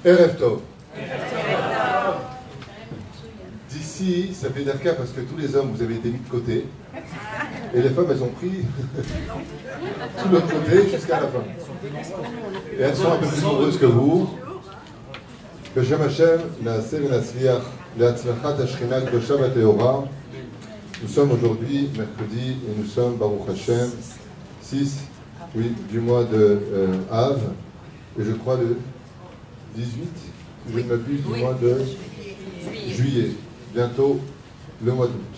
Erev Tov. D'ici, ça fait d'Arka parce que tous les hommes, vous avez été mis de côté. Et les femmes, elles ont pris tout l'autre côté jusqu'à la fin. Et elles sont un peu plus nombreuses que vous. Que Shem Hashem, Na'aseh v'Natzliach, Le'atzlachat Hashchina Kdosha v'Teora. Nous sommes aujourd'hui, mercredi, et nous sommes, Baruch Hashem, 6 du mois de Av, et je crois le 18, si je ne m'abuse, du mois de juillet. Bientôt le mois d'août.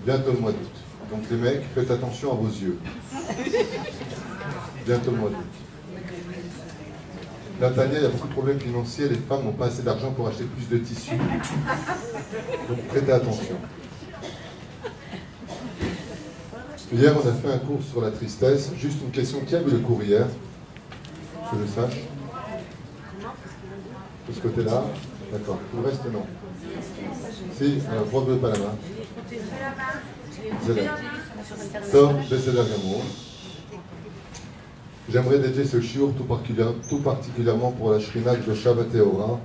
Bientôt le mois d'août. Donc les mecs, faites attention à vos yeux. Bientôt le mois d'août. Nathalie, il y a beaucoup de problèmes financiers, les femmes n'ont pas assez d'argent pour acheter plus de tissus. Donc prêtez attention. Hier, on a fait un cours sur la tristesse. Juste une question, qui a vu le cours hier? Que je sache. De ce côté-là? D'accord. Tout le reste, non. Si, alors, prends-le pas la main. Tom, Besséder Gamour. J'aimerais dédier ce shiur tout particulièrement pour la Shrina Kdosha v'Teora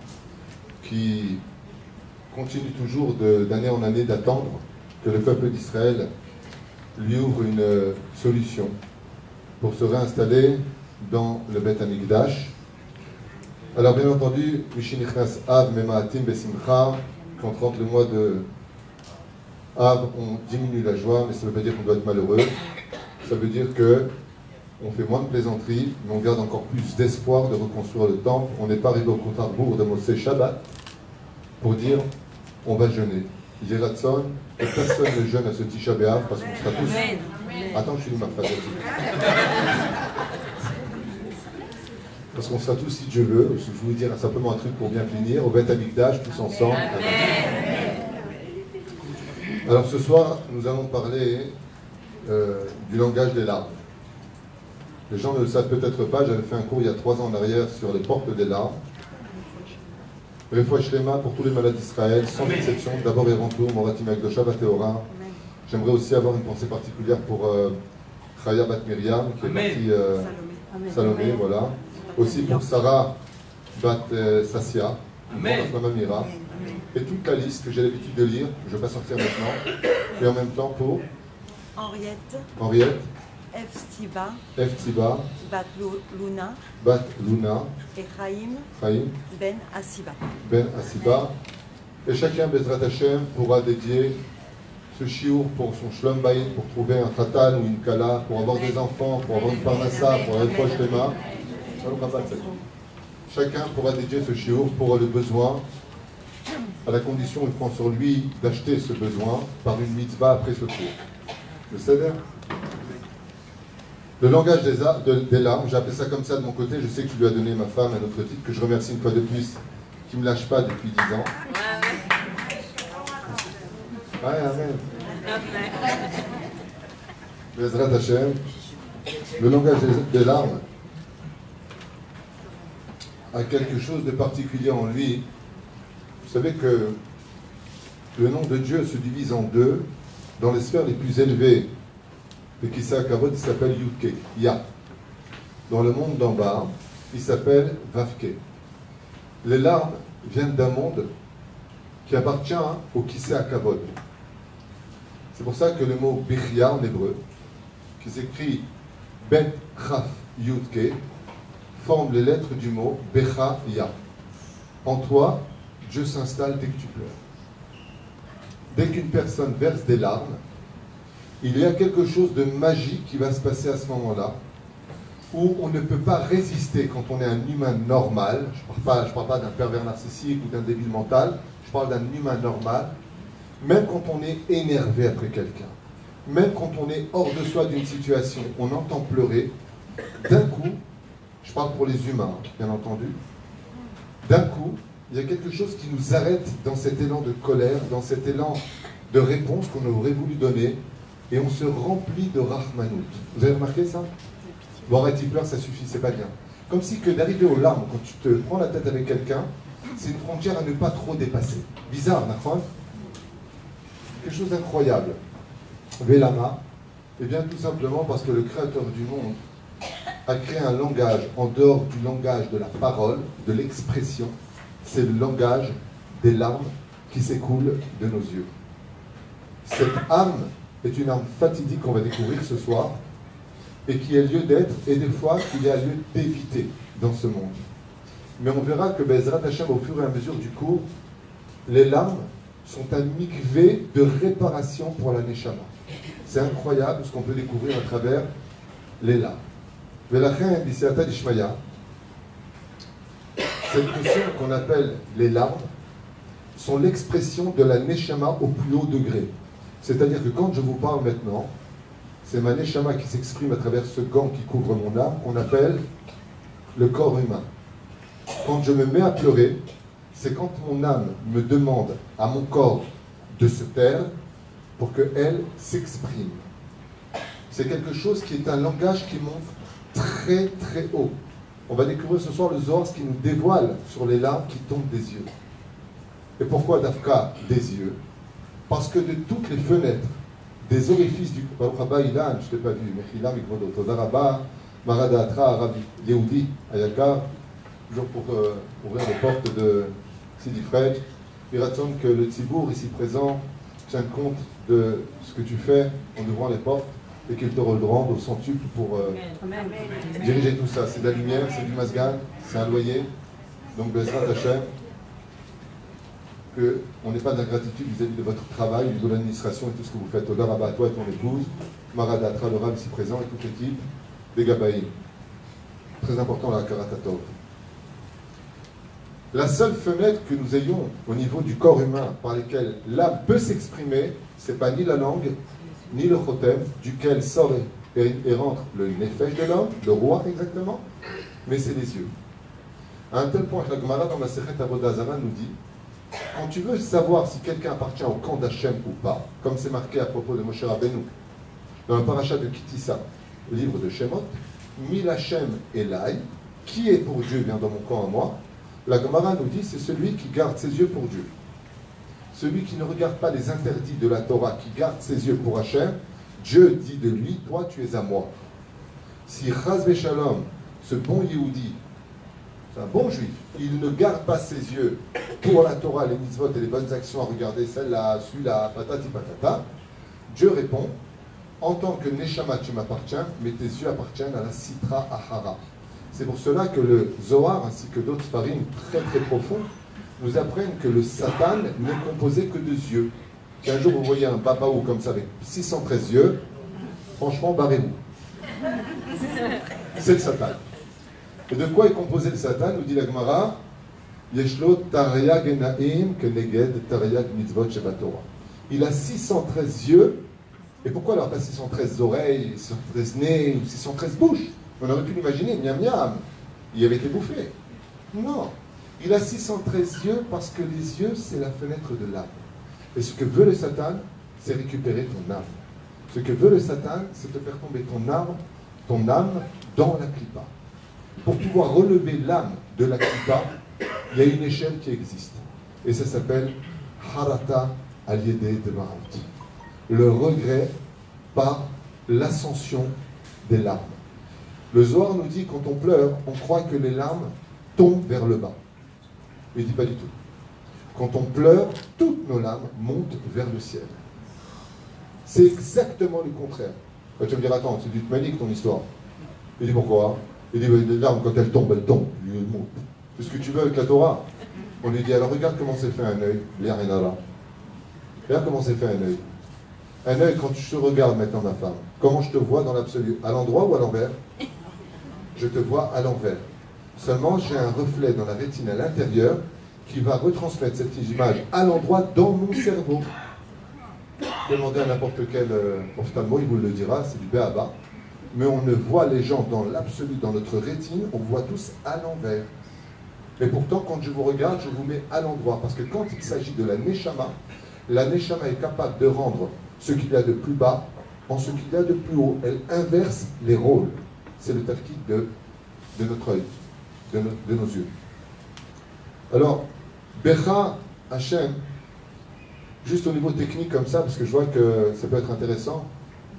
qui continue toujours d'année en année d'attendre que le peuple d'Israël lui ouvre une solution pour se réinstaller dans le Beth Amikdash. Alors bien entendu, Mishinichnas Av Memaatim Besimcha, quand rentre le mois de Av, on diminue la joie, mais ça ne veut pas dire qu'on doit être malheureux. Ça veut dire que on fait moins de plaisanteries, mais on garde encore plus d'espoir de reconstruire le temple. On n'est pas arrivé au compte à rebours de Moshe Shabbat pour dire on va jeûner. Yeratson, que personne ne jeûne à ce Tisha B'Av parce qu'on sera tous. Attends, je finis ma phrase. Parce qu'on sera tous, si Dieu veut, je vous dire simplement un truc pour bien finir, au Beth Amikdash, tous ensemble. Alors ce soir, nous allons parler du langage des larmes. Les gens ne le savent peut-être pas, j'avais fait un cours il y a 3 ans en arrière sur les portes des larmes. Refouach Shlema pour tous les malades d'Israël, sans exception, d'abord et avant tout, Moratim Kdosha v'Teora. J'aimerais aussi avoir une pensée particulière pour Chaya Bat Miriam, qui est partie Salomé, voilà. Aussi pour Sarah Bat Sassia, Maman Mira. Et toute la liste que j'ai l'habitude de lire, je ne vais pas sortir maintenant. Et en même temps pour Henriette. F. Tziba, Bat Luna, et Chaim Ben Asiba. Et chacun, Bezrat Hashem, pourra dédier ce shiur pour son shlom bayit, pour trouver un khatan ou une kala, pour avoir des enfants, pour avoir une parnassa, pour avoir une shlema. Chacun pourra dédier ce shiur pour le besoin, à la condition, il prend sur lui d'acheter ce besoin par une mitzvah après ce cours. Le seder. Le langage des larmes, j'ai appelé ça comme ça de mon côté, je sais que je lui ai donné ma femme un autre titre, que je remercie une fois de plus, qui ne me lâche pas depuis 10 ans. Ouais, amen. Bezrat Hashem, le langage des larmes a quelque chose de particulier en lui. Vous savez que le nom de Dieu se divise en deux, dans les sphères les plus élevées. Le Kissa Kavod, il s'appelle Yudke, Ya. Dans le monde d'en bas, il s'appelle Vavke. Les larmes viennent d'un monde qui appartient au Kissa Kavod. C'est pour ça que le mot Bichya en hébreu, qui s'écrit Bet Chaf Yudke, forme les lettres du mot Becha Ya. En toi, Dieu s'installe dès que tu pleures. Dès qu'une personne verse des larmes, il y a quelque chose de magique qui va se passer à ce moment-là, où on ne peut pas résister quand on est un humain normal. Je parle pas d'un pervers narcissique ou d'un débile mental, je parle d'un humain normal. Même quand on est énervé après quelqu'un, même quand on est hors de soi d'une situation, on entend pleurer, d'un coup, je parle pour les humains, bien entendu, d'un coup, il y a quelque chose qui nous arrête dans cet élan de colère, dans cet élan de réponse qu'on aurait voulu donner, et on se remplit de Rahmanout. Vous avez remarqué ça? Bon, arrête, il pleure, ça suffit, c'est pas bien. Comme si que d'arriver aux larmes, quand tu te prends la tête avec quelqu'un, c'est une frontière à ne pas trop dépasser. Bizarre, d'accord? Quelque chose d'incroyable. Vélama, eh bien tout simplement parce que le Créateur du monde a créé un langage en dehors du langage de la parole, de l'expression. C'est le langage des larmes qui s'écoulent de nos yeux. Cette âme est une âme fatidique qu'on va découvrir ce soir et qui a lieu d'être et des fois qu'il y a lieu d'éviter dans ce monde. Mais on verra que Bezrat Hashem, au fur et à mesure du cours, les larmes sont un mikvé de réparation pour la Neshama. C'est incroyable ce qu'on peut découvrir à travers les larmes. Velachem b'siata d'Ishmaya, cette notion qu'on appelle les larmes sont l'expression de la Neshama au plus haut degré. C'est-à-dire que quand je vous parle maintenant, c'est ma Neshama qui s'exprime à travers ce gant qui couvre mon âme, qu'on appelle le corps humain. Quand je me mets à pleurer, c'est quand mon âme me demande à mon corps de se taire pour qu'elle s'exprime. C'est quelque chose qui est un langage qui monte très très haut. On va découvrir ce soir le Zohar, ce qui nous dévoile sur les larmes qui tombent des yeux. Et pourquoi Dafka des yeux? Parce que de toutes les fenêtres, des orifices du Baruch Haba Ilan, je ne t'ai pas vu, Mechila Mikvodot, Todaraba, Marada Atra, Rabbi Yehudi, Ayakar, toujours pour ouvrir les portes de Sidi Frej. Il raconte que le Tzibour ici présent tient compte de ce que tu fais en ouvrant les portes et qu'il te le rende au centuple pour diriger tout ça. C'est de la lumière, c'est du masgan, c'est un loyer. Donc Bezrat Hashem, qu'on n'ait pas d'ingratitude vis-à-vis de votre travail, de l'administration et tout ce que vous faites. Odar Abba, à toi et ton épouse, Maradatra, le Rav ici présent et toute l'équipe des Gabaïs. Très important la Karatatov. La seule fenêtre que nous ayons au niveau du corps humain par laquelle l'âme peut s'exprimer, c'est pas ni la langue, ni le chotem, duquel sort et rentre le nefesh de l'homme, le roi exactement, mais c'est les yeux. À un tel point que la Gemara dans la Sechet Avodah Zarah nous dit, quand tu veux savoir si quelqu'un appartient au camp d'Hachem ou pas, comme c'est marqué à propos de Moshe Rabbeinu, dans le parachat de Kitissa, le livre de Shemot, Mil Hachem Elai, qui est pour Dieu vient dans mon camp à moi, la Gemara nous dit c'est celui qui garde ses yeux pour Dieu. Celui qui ne regarde pas les interdits de la Torah, qui garde ses yeux pour Hachem, Dieu dit de lui, toi tu es à moi. Si Chaz Veshalom, ce bon Yehudi, c'est un bon juif, il ne garde pas ses yeux pour la Torah, les mitzvot et les bonnes actions à regarder, celle-là, celui-là, patati patata, Dieu répond, en tant que Neshama tu m'appartiens, mais tes yeux appartiennent à la Sitra Ahara. C'est pour cela que le Zohar, ainsi que d'autres farines très très profonds, nous apprennent que le Satan n'est composé que de yeux. Si un jour vous voyez un babaou comme ça avec 613 yeux, franchement, barrez-vous. C'est le Satan. Et de quoi est composé le Satan? Nous dit la Gemara, Yeshlo Tariag Enaim Keneged Tariag Mitzvot Shebatorah. Il a 613 yeux. Et pourquoi alors pas 613 oreilles, 613 nez, 613 bouches? On aurait pu l'imaginer, miam miam, il avait été bouffé. Non, il a 613 yeux parce que les yeux, c'est la fenêtre de l'âme. Et ce que veut le Satan, c'est récupérer ton âme. Ce que veut le Satan, c'est te faire tomber ton âme dans la clipa. Pour pouvoir relever l'âme de la clipa, il y a une échelle qui existe. Et ça s'appelle Harata al-Yedeh de Mahout. Le regret par l'ascension des larmes. Le Zohar nous dit quand on pleure, on croit que les larmes tombent vers le bas. Il ne dit pas du tout. Quand on pleure, toutes nos larmes montent vers le ciel. C'est exactement le contraire. Tu vas me dire, attends, c'est du manique ton histoire. Il dit pourquoi? Il dit, les larmes, quand elles tombent, elles tombent. Il dit, elles montent. C'est ce que tu veux avec la Torah. On lui dit, alors regarde comment c'est fait un œil. Regarde comment c'est fait un œil. Un œil, quand je te regarde maintenant, ma femme, comment je te vois dans l'absolu? À l'endroit ou à l'envers? Je te vois à l'envers. Seulement, j'ai un reflet dans la rétine à l'intérieur qui va retransmettre cette image à l'endroit dans mon cerveau. Demandez à n'importe quel ophtalmo, il vous le dira, c'est du béaba. Mais on ne voit les gens dans l'absolu, dans notre rétine, on voit tous à l'envers. Et pourtant, quand je vous regarde, je vous mets à l'endroit. Parce que quand il s'agit de la Neshama est capable de rendre ce qu'il y a de plus bas en ce qu'il y a de plus haut. Elle inverse les rôles. C'est le tafkid de notre œil, de nos yeux. Alors, Becha Hashem, juste au niveau technique comme ça, parce que je vois que ça peut être intéressant,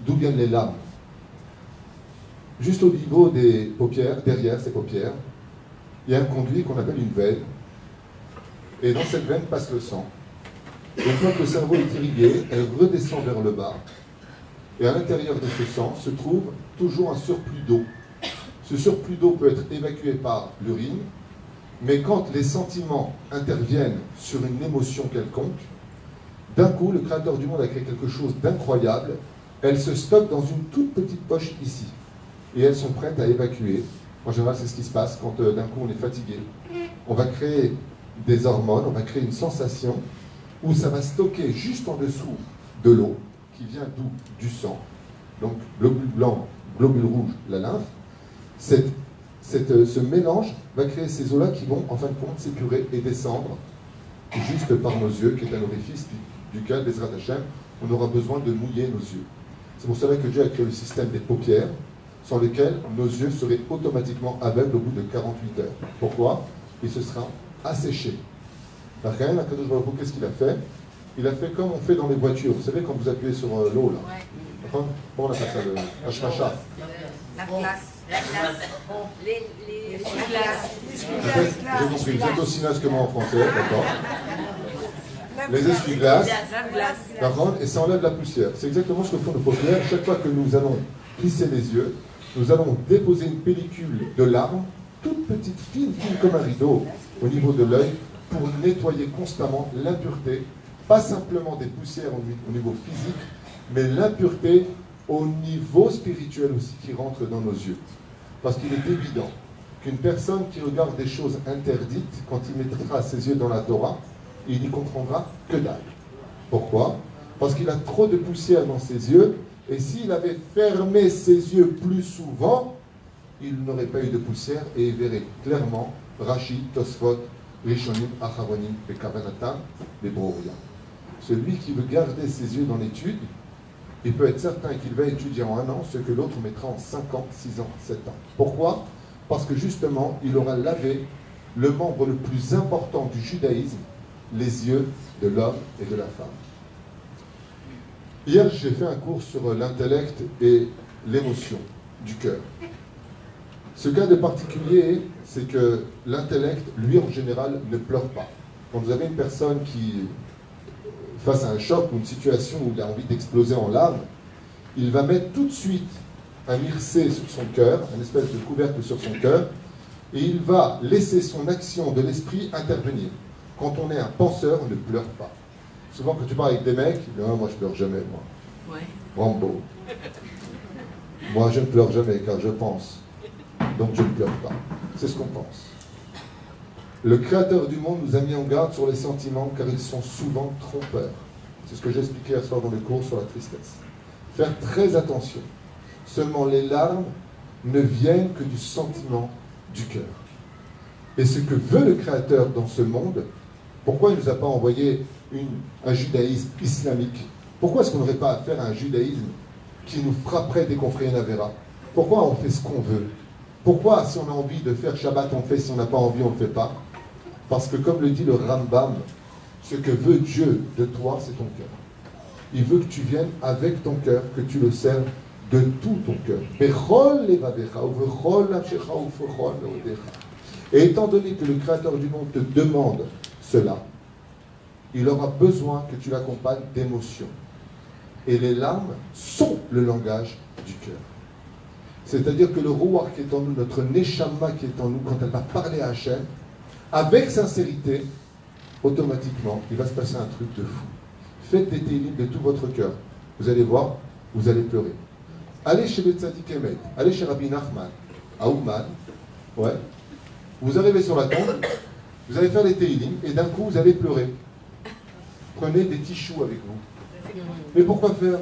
d'où viennent les larmes? juste au niveau des paupières, derrière ces paupières, il y a un conduit qu'on appelle une veine. Et dans cette veine passe le sang. Et une fois que le cerveau est irrigué, elle redescend vers le bas. Et à l'intérieur de ce sang se trouve toujours un surplus d'eau. Ce surplus d'eau peut être évacué par l'urine, mais quand les sentiments interviennent sur une émotion quelconque, d'un coup, le Créateur du monde a créé quelque chose d'incroyable. Elles se stockent dans une toute petite poche ici. Et elles sont prêtes à évacuer. En général, c'est ce qui se passe quand d'un coup on est fatigué. On va créer des hormones, on va créer une sensation où ça va stocker juste en dessous de l'eau, qui vient d'où? Du sang. Donc, globule blanc, globule rouge, la lymphe. Ce mélange va créer ces eaux-là qui vont, en fin de compte, s'épurer et descendre juste par nos yeux, qui est un orifice duquel, Bezrat Hashem, on aura besoin de mouiller nos yeux. C'est pour cela que Dieu a créé le système des paupières, sans lesquelles nos yeux seraient automatiquement aveugles au bout de 48 heures. Pourquoi? Il se sera asséché. La reine, la Kadosh Baruch Hu, qu'est-ce qu'il a fait? Il a fait comme on fait dans les voitures. Vous savez, quand vous appuyez sur l'eau, là. Comment on appelle ça? Le hashmasha. La glace. La glace. Les essuie-glaces. J'ai compris. Vous êtes aussi naze que moi en français, d'accord? Les essuie-glaces. D'accord? Et ça enlève la poussière. C'est exactement ce que font nos paupières. Chaque fois que nous allons plisser les yeux, nous allons déposer une pellicule de larmes, toute petite, fine comme un rideau, au niveau de l'œil, pour nettoyer constamment l'impureté, pas simplement des poussières au niveau physique, mais l'impureté au niveau spirituel aussi qui rentre dans nos yeux. Parce qu'il est évident qu'une personne qui regarde des choses interdites, quand il mettra ses yeux dans la Torah, il n'y comprendra que dalle. Pourquoi? Parce qu'il a trop de poussière dans ses yeux, et s'il avait fermé ses yeux plus souvent, il n'aurait pas eu de poussière, et il verrait clairement Rashi, Tosfot, Rishonim, Acharonim, et Kavanatam, les Broria. Celui qui veut garder ses yeux dans l'étude, il peut être certain qu'il va étudier en 1 an ce que l'autre mettra en 5 ans, 6 ans, 7 ans. Pourquoi? Parce que justement, il aura lavé le membre le plus important du judaïsme, les yeux de l'homme et de la femme. Hier, j'ai fait un cours sur l'intellect et l'émotion du cœur. Ce cas de particulier, c'est que l'intellect, lui, en général, ne pleure pas. Quand vous avez une personne qui, face à un choc ou une situation où il a envie d'exploser en larmes, il va mettre tout de suite un mircé sur son cœur, une espèce de couvercle sur son cœur, et il va laisser son action de l'esprit intervenir. Quand on est un penseur, on ne pleure pas. Souvent, quand tu parles avec des mecs, ils disent « moi, je pleure jamais, moi. Ouais. Rambo. Moi, je ne pleure jamais, car je pense. Donc, je ne pleure pas. » C'est ce qu'on pense. Le Créateur du monde nous a mis en garde sur les sentiments, car ils sont souvent trompeurs. C'est ce que j'ai expliqué hier soir dans le cours sur la tristesse. Faire très attention. Seulement, les larmes ne viennent que du sentiment du cœur. Et ce que veut le Créateur dans ce monde, pourquoi il ne nous a pas envoyé un judaïsme islamique? Pourquoi est-ce qu'on n'aurait pas affaire à un judaïsme qui nous frapperait dès qu'on ferait une avéra? Pourquoi on fait ce qu'on veut? Pourquoi, si on a envie de faire Shabbat, on fait, si on n'a pas envie, on ne le fait pas? Parce que, comme le dit le Rambam, ce que veut Dieu de toi, c'est ton cœur. Il veut que tu viennes avec ton cœur, que tu le serves de tout ton cœur. Et étant donné que le Créateur du monde te demande cela, il aura besoin que tu l'accompagnes d'émotions. Et les larmes sont le langage du cœur. C'est-à-dire que le Ruach qui est en nous, notre Neshama qui est en nous, quand elle va parler à Hachem, avec sincérité, automatiquement, il va se passer un truc de fou. Faites des télim de tout votre cœur. Vous allez voir, vous allez pleurer. Allez chez le Tzadik Emet, allez chez Rabbi Nachman, à Ouman, ouais. Vous arrivez sur la tombe, vous allez faire les télim, et d'un coup, vous allez pleurer. Prenez des tichous avec vous. Mais pourquoi faire?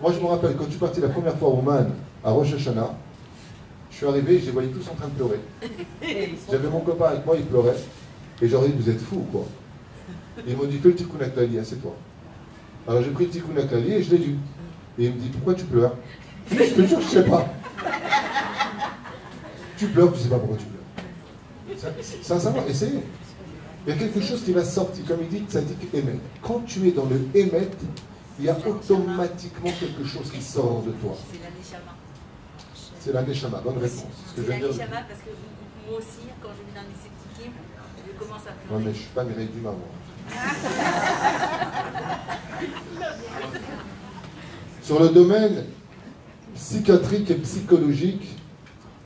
Moi, je me rappelle, quand je suis parti la première fois au Ouman, à Rosh Hashanah, je suis arrivé, je les voyais tous en train de pleurer. J'avais mon copain avec moi, il pleurait. Et j'aurais dit, vous êtes fous, quoi. Et ils m'ont dit, fais le tikkun haklali, assieds-toi. Alors j'ai pris le tikkun haklali et je l'ai lu. Et il me dit, pourquoi tu pleures? Je te jure, je ne sais pas. Tu pleures, tu ne sais pas pourquoi tu pleures. Sincèrement, essayez. Il y a quelque chose qui va sortir, comme il dit, tzadik emet. Quand tu es dans le emet, il y a automatiquement quelque chose qui sort de toi. C'est la Neshama, bonne réponse. C'est la Neshama parce que moi aussi, quand je vais dans les septiquimes, je commence à pleurer. Non, mais je ne suis pas Mireille Dumas, moi. Sur le domaine psychiatrique et psychologique,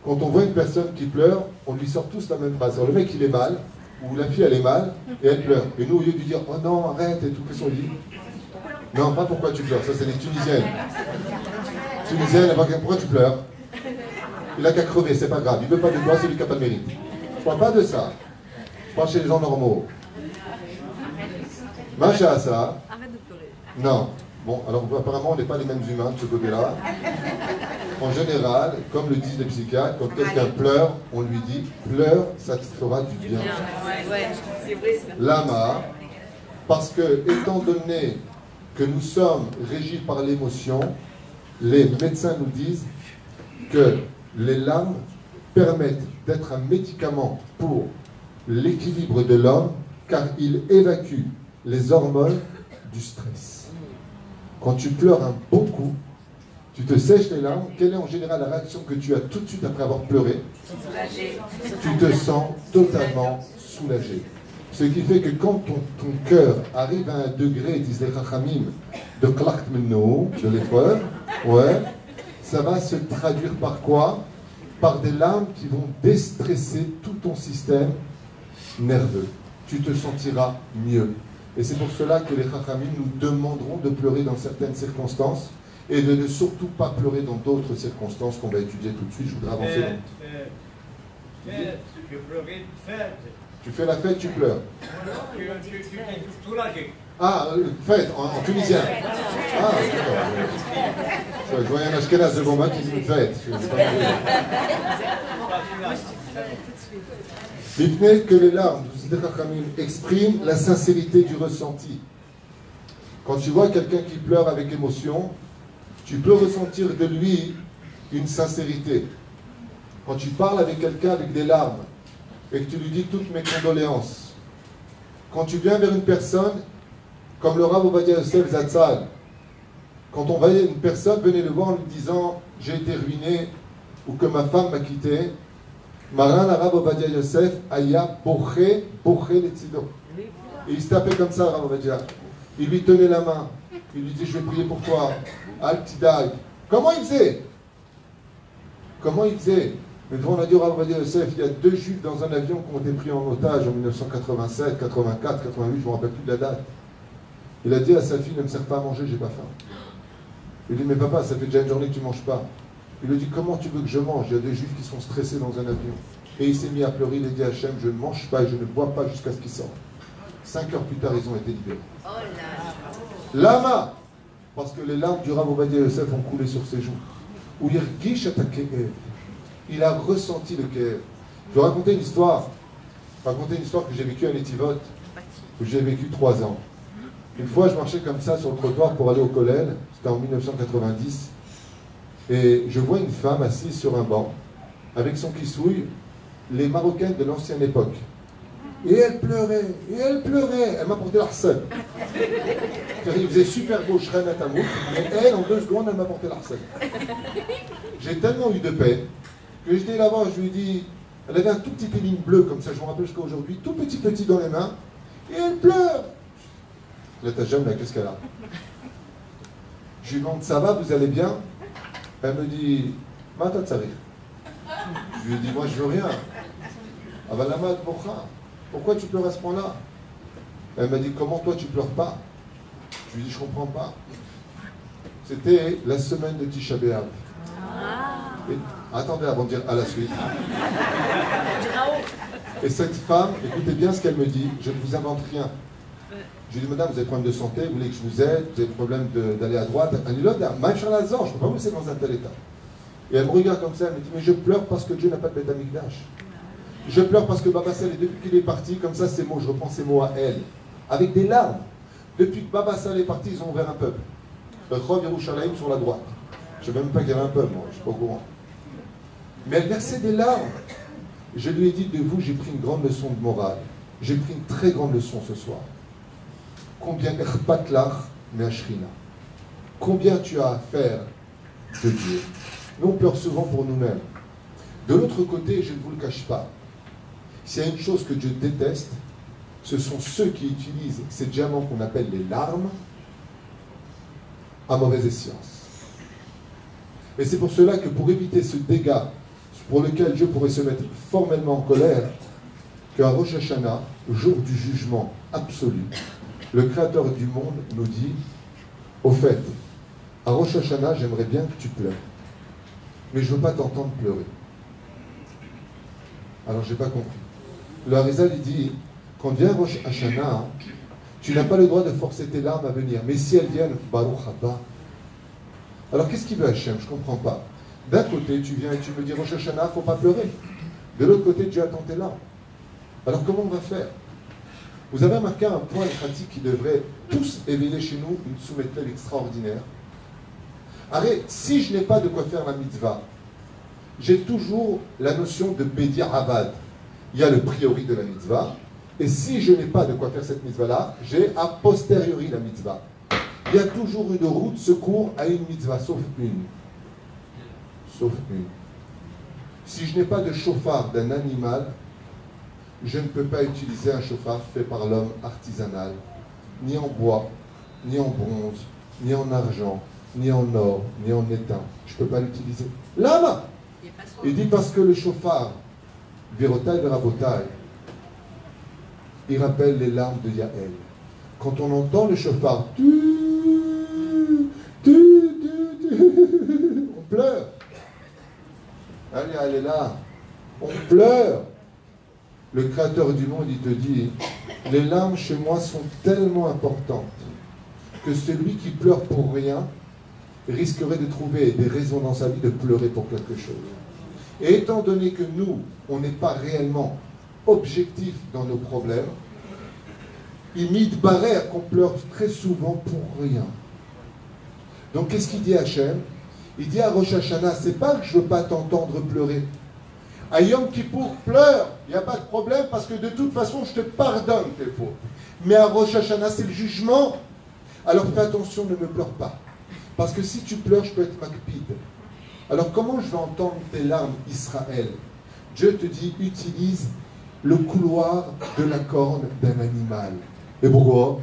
quand on voit une personne qui pleure, on lui sort tous la même phrase. Alors, le mec, il est mal, ou la fille, elle est mal, et elle pleure. Et nous, au lieu de lui dire, oh non, arrête, et tout, qu'est-ce qu'on dit? Non, pas pourquoi tu pleures, ça c'est les Tunisiennes. Tunisiennes, elle va dire, pourquoi tu pleures? Il a qu'à crever, c'est pas grave. Il ne veut pas de toi, c'est lui qui n'a pas de mérite. Je ne parle pas de ça. Je parle chez les gens normaux. Macha à ça. Arrête de pleurer. Non. Bon, alors apparemment, on n'est pas les mêmes humains de ce côté-là. En général, comme le disent les psychiatres, quand quelqu'un pleure, on lui dit pleure, ça te fera du bien. Ouais, c'est vrai ça. Lama, parce que, étant donné que nous sommes régis par l'émotion, les médecins nous disent que les larmes permettent d'être un médicament pour l'équilibre de l'homme, car il évacue les hormones du stress. Quand tu pleures un bon coup, tu te sèches les larmes, quelle est en général la réaction que tu as tout de suite après avoir pleuré? Tu te sens totalement soulagé. Ce qui fait que quand ton cœur arrive à un degré, disent les Chachamim, de klakt menno, de l'épreuve, ouais, ça va se traduire par quoi? Par des larmes qui vont déstresser tout ton système nerveux. Tu te sentiras mieux. Et c'est pour cela que les Chachamim nous demanderont de pleurer dans certaines circonstances et de ne surtout pas pleurer dans d'autres circonstances qu'on va étudier tout de suite. Je voudrais avancer. Tu pleurais fête. Tu fais la fête, tu pleures. Tu t'es soulagé. Ah, fête, en tunisien. Ah, d'accord. Je voyais un Ashkenaz devant moi qui dit une fête. Vipnez que les larmes expriment la sincérité du ressenti. Quand tu vois quelqu'un qui pleure avec émotion, tu peux ressentir de lui une sincérité. Quand tu parles avec quelqu'un avec des larmes et que tu lui dis toutes mes condoléances, quand tu viens vers une personne, comme le Rav Ovadia Yosef Zatzal, quand on voyait une personne, venez le voir en lui disant « j'ai été ruiné » ou que ma femme m'a quitté, Maran Rav Ovadia Yosef aya boché les tzido. Et il se tapait comme ça, Rav Ovadia. Il lui tenait la main. Il lui dit je vais prier pour toi. Al Tidai. Comment il faisait? Comment il faisait? Mais devant on a dit au Rav Ovadia Yosef, il y a 2 juifs dans un avion qui ont été pris en otage en 1987, 84, 88, je ne me rappelle plus de la date. Il a dit à sa fille, ne me sers pas à manger, j'ai pas faim. Il dit, mais papa, ça fait déjà une journée que tu ne manges pas. Il lui dit, comment tu veux que je mange? Il y a des juifs qui sont stressés dans un avion. Et il s'est mis à pleurer, il a dit à Hachem, je ne mange pas et je ne bois pas jusqu'à ce qu'ils sortent. 5 heures plus tard, ils ont été libérés. Lama, parce que les larmes du Rav Ovadia Yosef ont coulé sur ses joues. Où il a ressenti le Kéev. Je vais raconter une histoire. Que j'ai vécue à Netivot, où j'ai vécu 3 ans. Une fois, je marchais comme ça sur le trottoir pour aller au Kollel, c'était en 1990, et je vois une femme assise sur un banc, avec son kissouille, les Marocaines de l'ancienne époque. Et elle pleurait, elle m'a porté l'arsène. Il faisait super beau, Shren à Tamouk, mais elle, en 2 secondes, elle m'a porté l'arsène. J'ai tellement eu de peine, que j'étais là-bas, je lui ai dit, elle avait un tout petit péline bleu, comme ça, je me rappelle jusqu'à aujourd'hui, tout petit dans les mains, et elle pleure. Là, t'as jamais, qu'est-ce qu'elle a? Je lui demande, ça va, vous allez bien? Elle me dit, Mata Tsarif. Je lui ai dit, moi je veux rien. Avalama Bocha, pourquoi tu pleures à ce point-là? Elle m'a dit, comment toi tu pleures pas? Je lui ai dit, je comprends pas. C'était la semaine de Tisha B'Av. Attendez avant de dire à la suite. Et cette femme, écoutez bien ce qu'elle me dit, je ne vous invente rien. Je lui ai dit, madame, vous avez des problèmes de santé, vous voulez que je vous aide, vous avez des problèmes d'aller à droite. Elle dit, là, je ne peux pas vous laisser dans un tel état. Et elle me regarde comme ça, elle me dit, mais je pleure parce que Dieu n'a pas de Beth Amikdash. Je pleure parce que Baba Sal, depuis qu'il est parti, comme ça, ces mots, je reprends ces mots à elle, avec des larmes. Depuis que Baba Sal est parti, ils ont ouvert un peuple. Le Chov Yerushalayim sur la droite. Je ne sais même pas qu'il y avait un peuple, moi, je ne suis pas au courant. Mais elle versait des larmes. Je lui ai dit, de vous, j'ai pris une grande leçon de morale. J'ai pris une très grande leçon ce soir. Combien Erpatlach Meashrina. Combien tu as à faire de Dieu. Nous, on pleure souvent pour nous-mêmes. De l'autre côté, je ne vous le cache pas, s'il y a une chose que Dieu déteste, ce sont ceux qui utilisent ces diamants qu'on appelle les larmes à mauvaise escience. Et c'est pour cela que pour éviter ce dégât pour lequel Dieu pourrait se mettre formellement en colère, qu'à Rosh Hashanah, jour du jugement absolu, le Créateur du monde nous dit, au fait, à Rosh Hashanah, j'aimerais bien que tu pleures, mais je ne veux pas t'entendre pleurer. Alors, je n'ai pas compris. Le Harizal, il dit, quand vient Rosh Hashanah, tu n'as pas le droit de forcer tes larmes à venir, mais si elles viennent, Baruch haba. Alors, qu'est-ce qu'il veut Hachem? Je ne comprends pas. D'un côté, tu viens et tu me dis, Rosh Hashanah, il ne faut pas pleurer. De l'autre côté, Dieu attend tes larmes. Alors, comment on va faire? Vous avez remarqué un point pratique qui devrait tous éveiller chez nous une soumetteuse extraordinaire. Arrête, si je n'ai pas de quoi faire la mitzvah, j'ai toujours la notion de Bédir Abad. Il y a le priori de la mitzvah, et si je n'ai pas de quoi faire cette mitzvah-là, j'ai a posteriori la mitzvah. Il y a toujours une roue de secours à une mitzvah, sauf une. Sauf une. Si je n'ai pas de chauffard d'un animal, je ne peux pas utiliser un chauffard fait par l'homme artisanal, ni en bois, ni en bronze, ni en argent, ni en or, ni en étain. Je ne peux pas l'utiliser. Lama! Il dit parce que le chauffard, Vérotaï Verabotaï, il rappelle les larmes de Yaël. Quand on entend le chauffard, on pleure. Allez, elle est là. On pleure. Le Créateur du monde, il te dit, les larmes chez moi sont tellement importantes que celui qui pleure pour rien risquerait de trouver des raisons dans sa vie de pleurer pour quelque chose. Et étant donné que nous, on n'est pas réellement objectif dans nos problèmes, il mit de barrière qu'on pleure très souvent pour rien. Donc qu'est-ce qu'il dit à Hachem? Il dit à Rosh Hashanah, c'est pas que je ne veux pas t'entendre pleurer. À Yom Kippour, pleure, il n'y a pas de problème parce que de toute façon, je te pardonne tes fautes. Mais à Rosh Hashanah, c'est le jugement. Alors fais attention, ne me pleure pas. Parce que si tu pleures, je peux être makpid. Alors comment je vais entendre tes larmes, Israël? Dieu te dit, utilise le couloir de la corne d'un animal. Et pourquoi?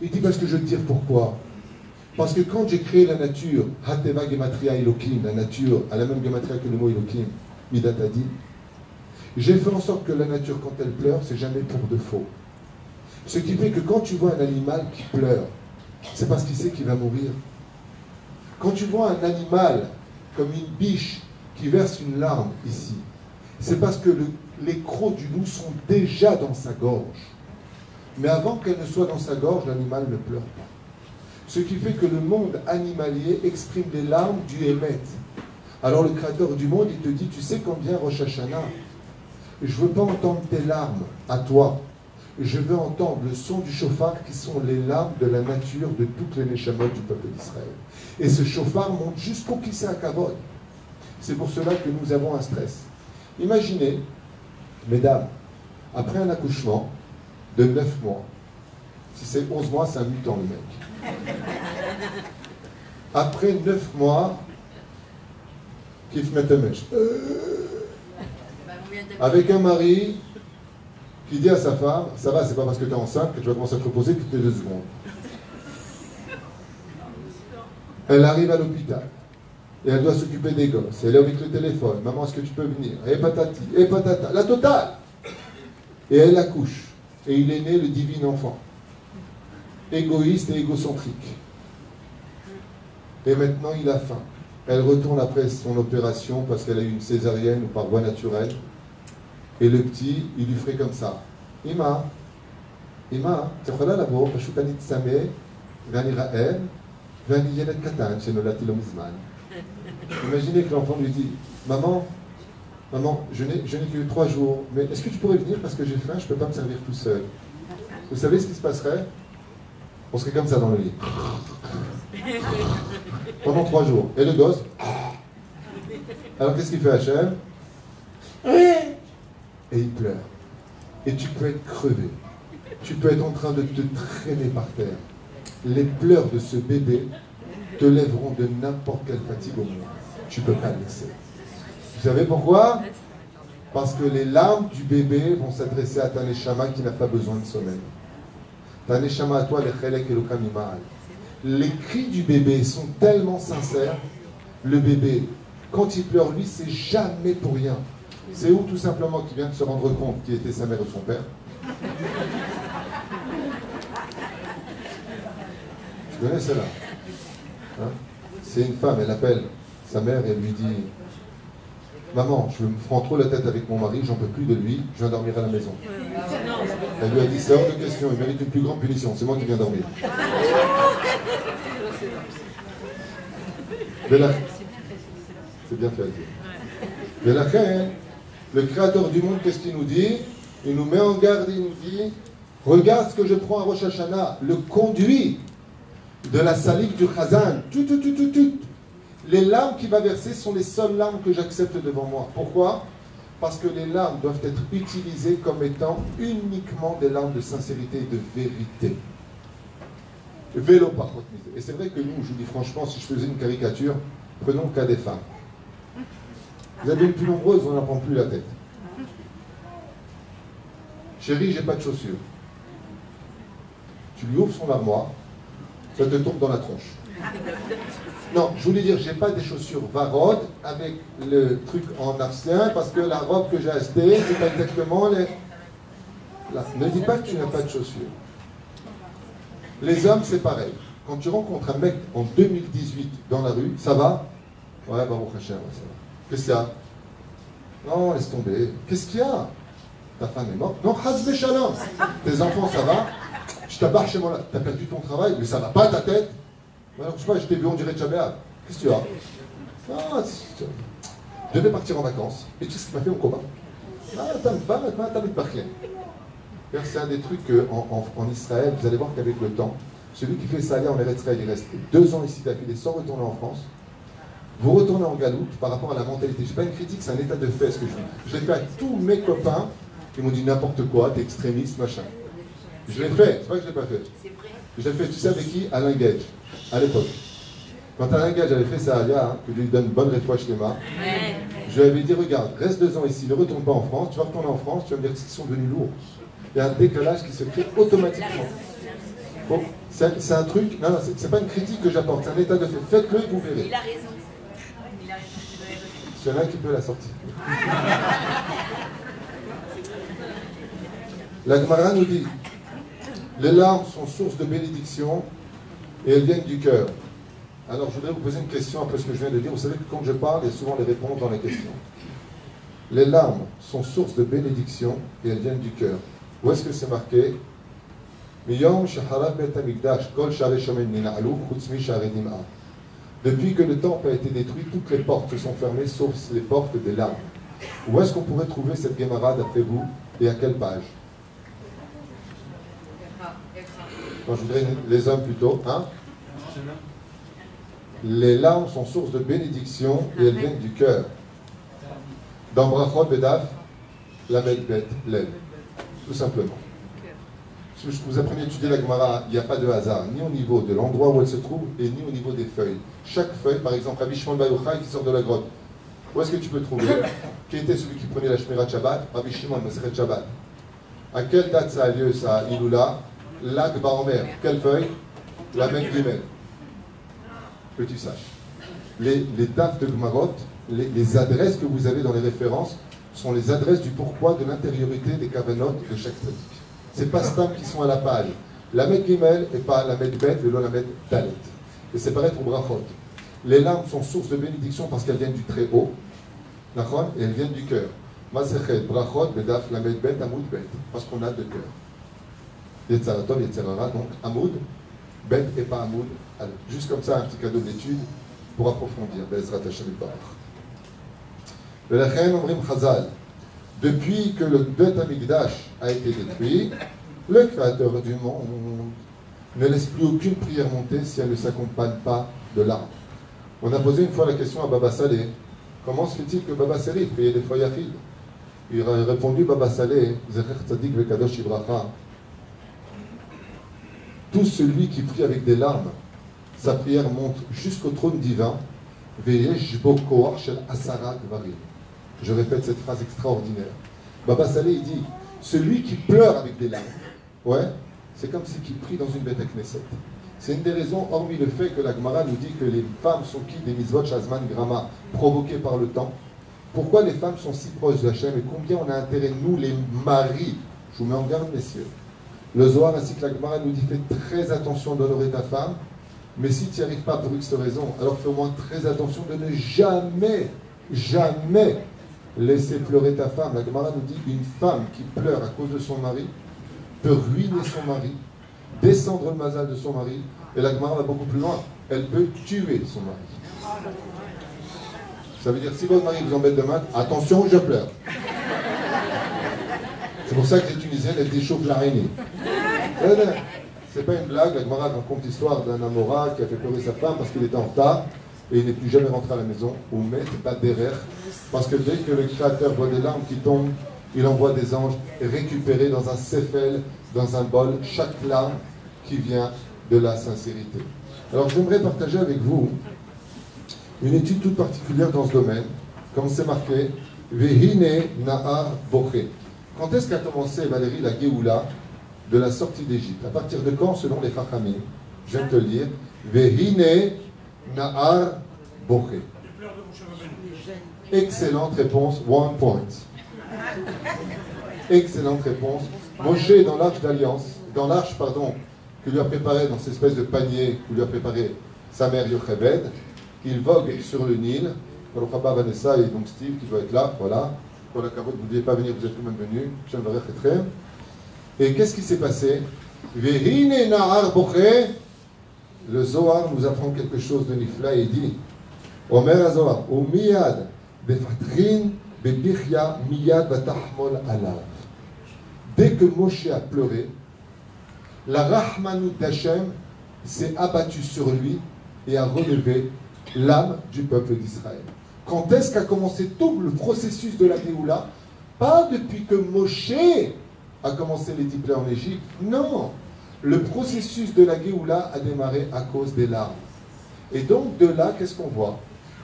Il dit, parce que je vais te dire pourquoi. Parce que quand j'ai créé la nature, Hateva Gematria Elohim, la nature, à la même Gematria que le mot Elohim, Midatadi, j'ai fait en sorte que la nature, quand elle pleure, c'est jamais pour de faux. Ce qui fait que quand tu vois un animal qui pleure, c'est parce qu'il sait qu'il va mourir. Quand tu vois un animal comme une biche qui verse une larme ici, c'est parce que les crocs du loup sont déjà dans sa gorge. Mais avant qu'elle ne soit dans sa gorge, l'animal ne pleure pas. Ce qui fait que le monde animalier exprime les larmes du Hémet. Alors le Créateur du monde, il te dit, tu sais quand vient Rosh Hashanah, je ne veux pas entendre tes larmes à toi. Je veux entendre le son du chauffard qui sont les larmes de la nature de toutes les Neshamot du peuple d'Israël. Et ce chauffard monte jusqu'au Kissé Hakavod. C'est pour cela que nous avons un stress. Imaginez, mesdames, après un accouchement de 9 mois, si c'est 11 mois, c'est un mutant le mec. Après 9 mois, Kif Metemesh. Avec un mari qui dit à sa femme, ça va, c'est pas parce que tu es enceinte que tu vas commencer à te reposer toutes les 2 secondes. Elle arrive à l'hôpital. Et elle doit s'occuper des gosses. Elle est avec le téléphone. Maman, est-ce que tu peux venir? Et patati, et patata. La totale. Et elle accouche. Et il est né le divin enfant. Égoïste et égocentrique. Et maintenant, il a faim. Elle retourne après son opération parce qu'elle a eu une césarienne ou par voie naturelle. Et le petit, il lui ferait comme ça. Ima, Ima, tu peux la voir, parce que tu as dit Samé, Vani Raël, Vani Yelet Katan, chez Nolati Lomizman. Imaginez que l'enfant lui dit, maman, je n'ai que 3 jours, mais est-ce que tu pourrais venir parce que j'ai faim, je ne peux pas me servir tout seul. Vous savez ce qui se passerait? On serait comme ça dans le lit. Pendant 3 jours. Et le gosse? Alors qu'est-ce qu'il fait Hachem? Et il pleure. Et tu peux être crevé. Tu peux être en train de te traîner par terre. Les pleurs de ce bébé te lèveront de n'importe quelle fatigue au monde. tu ne peux pas le laisser. Vous savez pourquoi? Parce que les larmes du bébé vont s'adresser à ta neshama qui n'a pas besoin de sommeil. Ta neshama à toi, les chelek et le kamimal. Les cris du bébé sont tellement sincères. Le bébé, quand il pleure, lui, c'est jamais pour rien. C'est où tout simplement qu'il vient de se rendre compte qui était sa mère ou son père. Tu connais celle-là, hein? C'est une femme, elle appelle sa mère et elle lui dit « Maman, je me prends trop la tête avec mon mari, j'en peux plus de lui, je viens dormir à la maison. » Elle lui a dit « C'est hors de question, il mérite une plus grande punition, c'est moi qui viens dormir. » C'est bien fait à dire. Mais la fin, le créateur du monde, qu'est-ce qu'il nous dit? Il nous met en garde, il nous dit « Regarde ce que je prends à Rosh Hashanah, le conduit de la salive du Chazan. Les larmes qu'il va verser sont les seules larmes que j'accepte devant moi. Pourquoi? Parce que les larmes doivent être utilisées comme étant uniquement des larmes de sincérité et de vérité. Vélo par contre. Et c'est vrai que nous, je vous dis franchement, si je faisais une caricature, prenons le cas des femmes. Vous avez une plus nombreuse, on n'en prend plus la tête. Chérie, j'ai pas de chaussures. Tu lui ouvres son armoire, ça te tombe dans la tronche. Non, je voulais dire, j'ai pas des chaussures Varod avec le truc en arsien parce que la robe que j'ai achetée, c'est pas exactement les... Là, ne dis pas que tu n'as pas de chaussures. Les hommes, c'est pareil. Quand tu rencontres un mec en 2018 dans la rue, ça va? Ouais, Baruch Hashem, ouais, ça va. Qu'est-ce qu'il y a? Non, laisse tomber. Qu'est-ce qu'il y a? Ta femme est morte? Non, Hazbe Shalom. Tes enfants, ça va? Je t'abarre chez moi là. T'as perdu ton travail, mais ça va pas ta tête? Alors, je sais pas, je t'ai vu, on dirait Tchabéa. Qu'est-ce que tu as? Ah, je devais partir en vacances. Et tu sais ce qu'il m'a fait au combat? Ah, c'est un des trucs en Israël, vous allez voir qu'avec le temps, celui qui fait ça en Eretz Israël, il reste 2 ans ici d'affilée sans retourner en France. Vous retournez en Galoute par rapport à la mentalité. Je ne fais pas une critique, c'est un état de fait ce que je dis. Je l'ai fait à tous mes copains qui m'ont dit n'importe quoi, t'es extrémiste, machin. Je l'ai fait, c'est pas que je ne l'ai pas fait. Je l'ai fait, tu sais avec qui? Alain Gage, à l'époque. Quand Alain Gage avait fait ça à Alia, que je lui donne bonne réfouache schéma, je lui avais dit regarde, reste 2 ans ici, ne retourne pas en France, tu vas retourner en France, tu vas me dire qu'ils sont devenus lourds. Il y a un décalage qui se crée automatiquement. Bon, c'est un truc, non, c'est pas une critique que j'apporte, c'est un état de fait. Faites-le et vous verrez. Il a raison. Il y en a qui peut la sortir. La Gemara nous dit les larmes sont source de bénédiction et elles viennent du cœur. Alors je voudrais vous poser une question après ce que je viens de dire. Vous savez que quand je parle, il y a souvent les réponses dans les questions. Les larmes sont source de bénédiction et elles viennent du cœur. Où est-ce que c'est marqué? Depuis que le temple a été détruit, toutes les portes se sont fermées, sauf les portes des larmes. Où est-ce qu'on pourrait trouver cette Gemara d'après vous et à quelle page? Moi, je voudrais les hommes plutôt. Hein? Les larmes sont source de bénédiction et elles viennent du cœur. Dans Brachot Bedaf, la Medbet, l'aile. Tout simplement. Si vous apprenez à étudier la Gemara, il n'y a pas de hasard, ni au niveau de l'endroit où elle se trouve, et ni au niveau des feuilles. Chaque feuille, par exemple, Rabbi Shimon Bar Yochai qui sort de la grotte, où est-ce que tu peux trouver? Qui était celui qui prenait la Shmirat Shabbat? Rabbi Shimon, Masechet Shabbat. À quelle date ça a lieu, ça, Iloula? Lag Baomer. Quelle feuille? La Mekh Gimel. Que tu saches. Les dates de Gemarot, les adresses que vous avez dans les références, sont les adresses du pourquoi de l'intériorité des kavanotes de chaque tzaddik. C'est pas stam qui sont à la page. La Mekh Gimel et pas la Mekh Bet, le la Mekh Dalet. Et c'est pareil pour Brachot. Les larmes sont source de bénédiction parce qu'elles viennent du très haut. D'accord? Et elles viennent du cœur. Masechet, Brachot, Bedaf, la Mekh Bet, Amoud Bet. Parce qu'on a deux cœurs. Yetzaratov, Yetzerara, donc Amoud, Bet et pas Amoud. Juste comme ça, un petit cadeau d'étude pour approfondir. Bezrat Hashem Yitbarach. Velachen Omrim Chazal. Depuis que le Bet Hamikdash a été détruit, le Créateur du monde ne laisse plus aucune prière monter si elle ne s'accompagne pas de larmes. On a posé une fois la question à Baba Saleh. Comment se fait-il que Baba Saleh priait des fois Yachid? Il a répondu Baba Saleh, Zecher Tzadik Vekadosh Ibracha. Tout celui qui prie avec des larmes, sa prière monte jusqu'au trône divin Veyesh bo koach shel asara dvarim. Je répète cette phrase extraordinaire. Baba Saleh, il dit, celui qui pleure avec des larmes, ouais, c'est comme si il prie dans une bête à Knesset. C'est une des raisons, hormis le fait que la Gemara nous dit que les femmes sont qui des mitzvot shazman grama, provoquées par le temps. Pourquoi les femmes sont si proches d'Hachem et combien on a intérêt, nous les maris, je vous mets en garde messieurs, le Zohar ainsi que la Gemara nous dit fais très attention d'honorer ta femme, mais si tu n'y arrives pas pour X raison, alors fais au moins très attention de ne jamais, jamais laisser pleurer ta femme. La Gemara nous dit une femme qui pleure à cause de son mari peut ruiner son mari, descendre le mazal de son mari, et la Gemara va beaucoup plus loin, elle peut tuer son mari. Ça veut dire si votre mari vous embête de mal, attention, je pleure. C'est pour ça que les Tunisiennes, elles déchauffent l'araignée. C'est pas une blague, la Gemara raconte l'histoire d'un Amora qui a fait pleurer sa femme parce qu'il était en retard et il n'est plus jamais rentré à la maison, ou met pas derrière, parce que dès que le Créateur voit des larmes qui tombent, il envoie des anges récupérer dans un sefel, dans un bol, chaque larme qui vient de la sincérité. Alors j'aimerais partager avec vous une étude toute particulière dans ce domaine, comme c'est marqué, Vehine Nahar Boché. Quand est-ce qu'a commencé, Valérie, la Géoula de la sortie d'Égypte? À partir de quand, selon les Chachamim? Je viens de te le dire. Vehine Nahar Boché. Excellente réponse, 1 point. Excellente réponse. Moshe est dans l'arche d'alliance, dans l'arche, pardon, que lui a préparé dans cette espèce de panier que lui a préparé sa mère Yocheved. Il vogue sur le Nil. Pour le Vanessa et donc Steve qui doit être là, voilà. Pour la carotte, vous ne devez pas venir, vous êtes tout de même venus. Et qu'est-ce qui s'est passé? Vehine Nahar Boché. Le Zohar nous apprend quelque chose de nifla et dit Omer Zohar, ou miyad befatrin bebichya miyad batahmol alav. Dès que Moshe a pleuré, la Rahmanout d'Hachem s'est abattue sur lui et a relevé l'âme du peuple d'Israël. Quand est-ce qu'a commencé tout le processus de la Géoula? Pas depuis que Moshe a commencé les 10 plaies en Égypte, non. Le processus de la Géoula a démarré à cause des larmes. Et donc de là, qu'est-ce qu'on voit?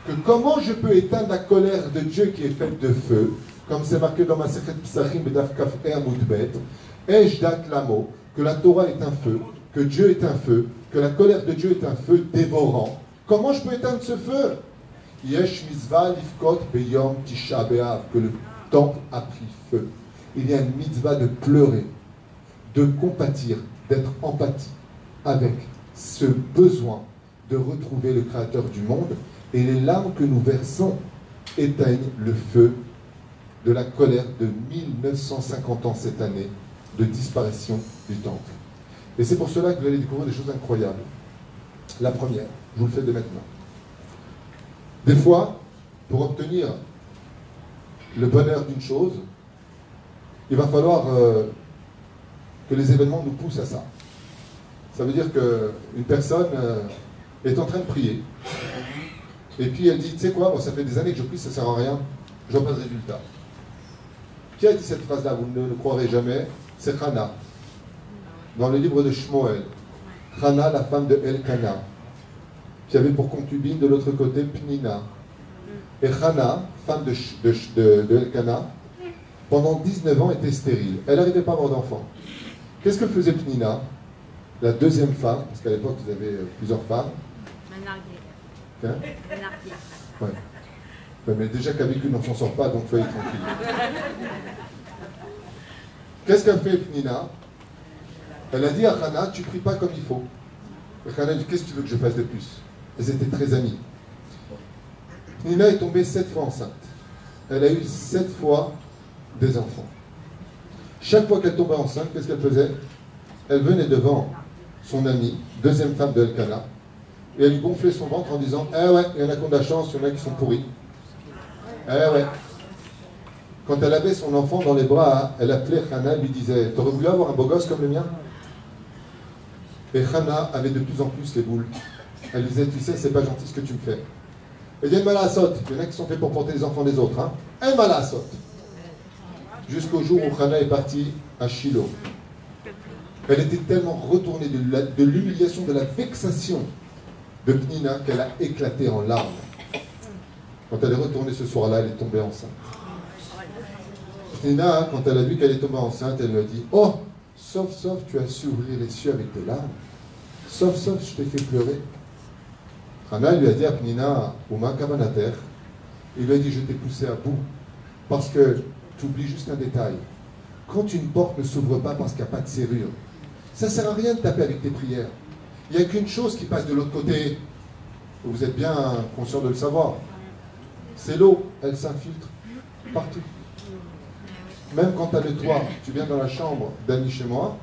Que comment je peux éteindre la colère de Dieu qui est faite de feu, comme c'est marqué dans ma Sechet Psachim Bedaf Kaf Moudbet, Ejdat Lamo, que la Torah est un feu, que Dieu est un feu, que la colère de Dieu est un feu dévorant. Comment je peux éteindre ce feu? Yesh Mitzvah Lifkot Beyom Tisha B'Av, que le temple a pris feu. Il y a une mitzvah de pleurer, de compatir, d'être empathie avec ce besoin de retrouver le Créateur du monde, et les larmes que nous versons éteignent le feu de la colère de 1950 ans cette année de disparition du temple. Et c'est pour cela que vous allez découvrir des choses incroyables. La première, je vous le fais de maintenant. Des fois, pour obtenir le bonheur d'une chose, il va falloir que les événements nous poussent à ça. Ça veut dire qu'une personne est en train de prier, et puis elle dit, tu sais quoi, moi, ça fait des années que je prie, ça ne sert à rien, je n'ai pas de résultat. Qui a dit cette phrase-là? Vous ne le croirez jamais. C'est Hana. Dans le livre de Shmuel. Hana, la femme de Elkana, qui avait pour concubine de l'autre côté Pnina. Et Hana, femme de Elkana, pendant 19 ans était stérile. Elle n'arrivait pas à avoir d'enfant. Qu'est-ce que faisait Pnina, la deuxième femme, parce qu'à l'époque ils avaient plusieurs femmes? Hein? Ouais. Mais déjà qu'avec une on ne s'en sort pas, donc soyez tranquille. Qu'est-ce qu'a fait Pnina? Elle a dit à Hana, tu ne pries pas comme il faut. Et Hana dit, qu'est-ce que tu veux que je fasse de plus? Elles étaient très amies. Pnina est tombée 7 fois enceinte. Elle a eu 7 fois des enfants. Chaque fois qu'elle tombait enceinte, qu'est-ce qu'elle faisait? Elle venait devant son amie, deuxième femme de Elkana, et elle lui gonflait son ventre en disant, eh ouais, il y en a qui ont de la chance, il y en a qui sont pourris. Eh ouais. Quand elle avait son enfant dans les bras, elle appelait Hana et lui disait, t'aurais voulu avoir un beau gosse comme le mien? Et Hana avait de plus en plus les boules. Elle disait, tu sais, c'est pas gentil ce que tu me fais. Elle dit, Malasot, il y en a qui sont faits pour porter les enfants des autres, hein? Malasot. Jusqu'au jour où Hana est partie à Shiloh. Elle était tellement retournée de l'humiliation, de la vexation de Pnina qu'elle a éclaté en larmes. Quand elle est retournée ce soir-là, elle est tombée enceinte. Pnina, quand elle a vu qu'elle est tombée enceinte, elle lui a dit, oh, sauf, tu as su ouvrir les cieux avec tes larmes. Sauf, je t'ai fait pleurer. Hana lui a dit à Pnina, Uma Kabanater, il lui a dit, je t'ai poussé à bout. Parce que tu oublies juste un détail. Quand une porte ne s'ouvre pas parce qu'il n'y a pas de serrure, ça ne sert à rien de taper avec tes prières. Il n'y a qu'une chose qui passe de l'autre côté. Vous êtes bien conscient de le savoir. C'est l'eau. Elle s'infiltre partout. Même quand tu as le toit, tu viens dans la chambre d'amis chez moi,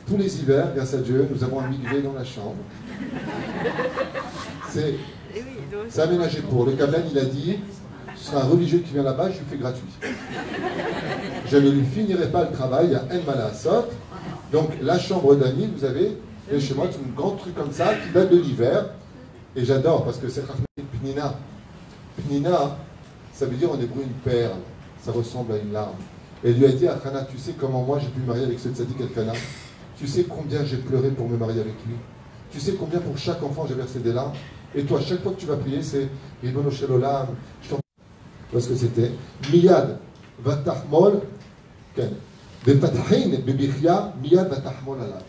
tous les hivers, grâce à Dieu, nous avons un migré dans la chambre. C'est aménagé pour. Le Kablan, il a dit, ce sera un religieux qui vient là-bas, je lui fais gratuit. Je ne lui finirai pas le travail, il y a un Malasot. Donc la chambre d'amis, vous avez, et chez moi, c'est un grand truc comme ça qui date de l'hiver. Et j'adore parce que c'est Pnina. Pnina, ça veut dire en hébreu une perle. Ça ressemble à une larme. Et elle lui a dit à Hana, tu sais comment moi j'ai pu me marier avec ce tzaddik El-Kana? Tu sais combien j'ai pleuré pour me marier avec lui? Tu sais combien pour chaque enfant j'ai versé des larmes? Et toi, chaque fois que tu vas prier, c'est Ribono Shel Olam. Je t'en parce que c'était Miyad Vatahmol Ken. De Fathin Bebichia, Miyad Vatahmol Alad.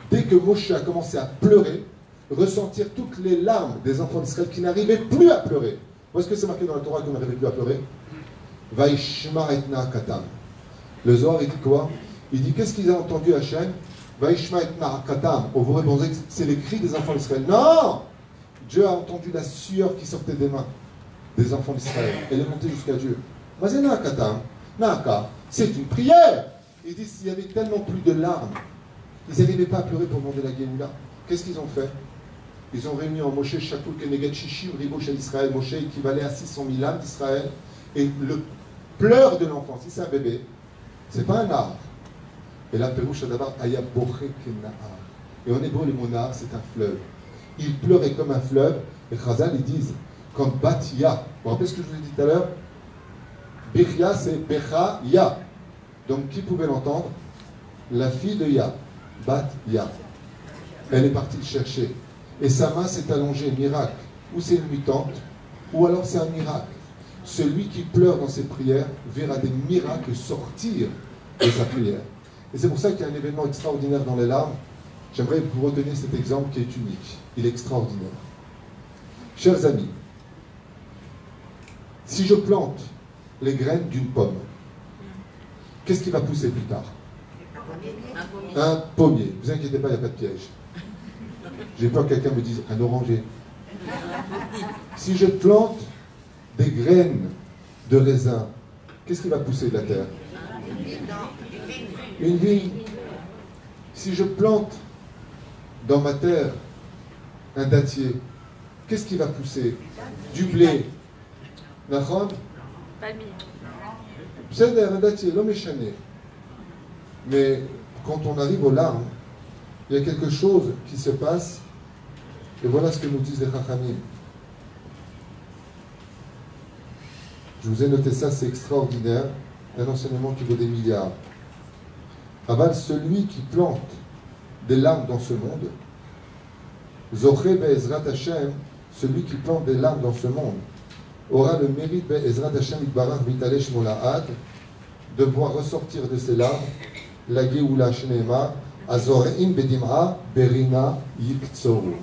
Dès que Moshe a commencé à pleurer, ressentir toutes les larmes des enfants d'Israël qui n'arrivaient plus à pleurer. Où est-ce que c'est marqué dans la Torah qu'on n'arrivait plus à pleurer? Vaishma etna katam. Le Zohar, il dit quoi? Il dit, qu'est-ce qu'ils ont entendu Hachem? Vaishma etna katam. On vous répondrait que c'est les cris des enfants d'Israël. Non! Dieu a entendu la sueur qui sortait des mains des enfants d'Israël. Elle est montée jusqu'à Dieu. Mazena katam. Naka. C'est une prière. Il dit, s'il y avait tellement plus de larmes, ils n'arrivaient pas à pleurer pour demander la Géoula. Qu'est-ce qu'ils ont fait? Ils ont réuni en Moshe Shakoul Kenegat Shishi ou Ribosh d'Israël. Moshe équivalait à 600 000 âmes d'Israël. Et le pleur de l'enfant, si c'est un bébé, c'est pas un arbre. Et là, Pérouche d'abord, Aya Boché Kenahar. Et en hébreu, le mot Nahar, c'est un fleuve. Il pleurait comme un fleuve. Et Chazal, ils disent, quand Batia, vous vous rappelez ce que je vous ai dit tout à l'heure? Bechia, c'est Becha Ya. Donc, qui pouvait l'entendre? La fille de Ya, Bat Ya. Elle est partie le chercher. Et sa main s'est allongée, miracle. Ou c'est une mutante, ou alors c'est un miracle. Celui qui pleure dans ses prières verra des miracles sortir de sa prière. Et c'est pour ça qu'il y a un événement extraordinaire dans les larmes. J'aimerais vous retenir cet exemple qui est unique. Il est extraordinaire. Chers amis, si je plante les graines d'une pomme, qu'est-ce qui va pousser plus tard? Un pommier. Ne vous inquiétez pas, il n'y a pas de piège. J'ai peur que quelqu'un me dise un oranger. Si je plante des graines de raisin, qu'est-ce qui va pousser de la terre? Une vigne. Si je plante dans ma terre un dattier, qu'est-ce qui va pousser? Du blé. Nachon? C'est un dattier, l'homme est chané. Mais quand on arrive aux larmes, il y a quelque chose qui se passe, et voilà ce que nous disent les Chachamim. Je vous ai noté ça, c'est extraordinaire, un enseignement qui vaut des milliards. Aval, celui qui plante des larmes dans ce monde, Zoché be'ezrat Hashem, celui qui plante des larmes dans ce monde, aura le mérite be'ezrat Hashem itbarach vitalesh mola'ad, de voir ressortir de ses larmes la Géoula Shnema, Azoreim bedim'a berina yiktsoru.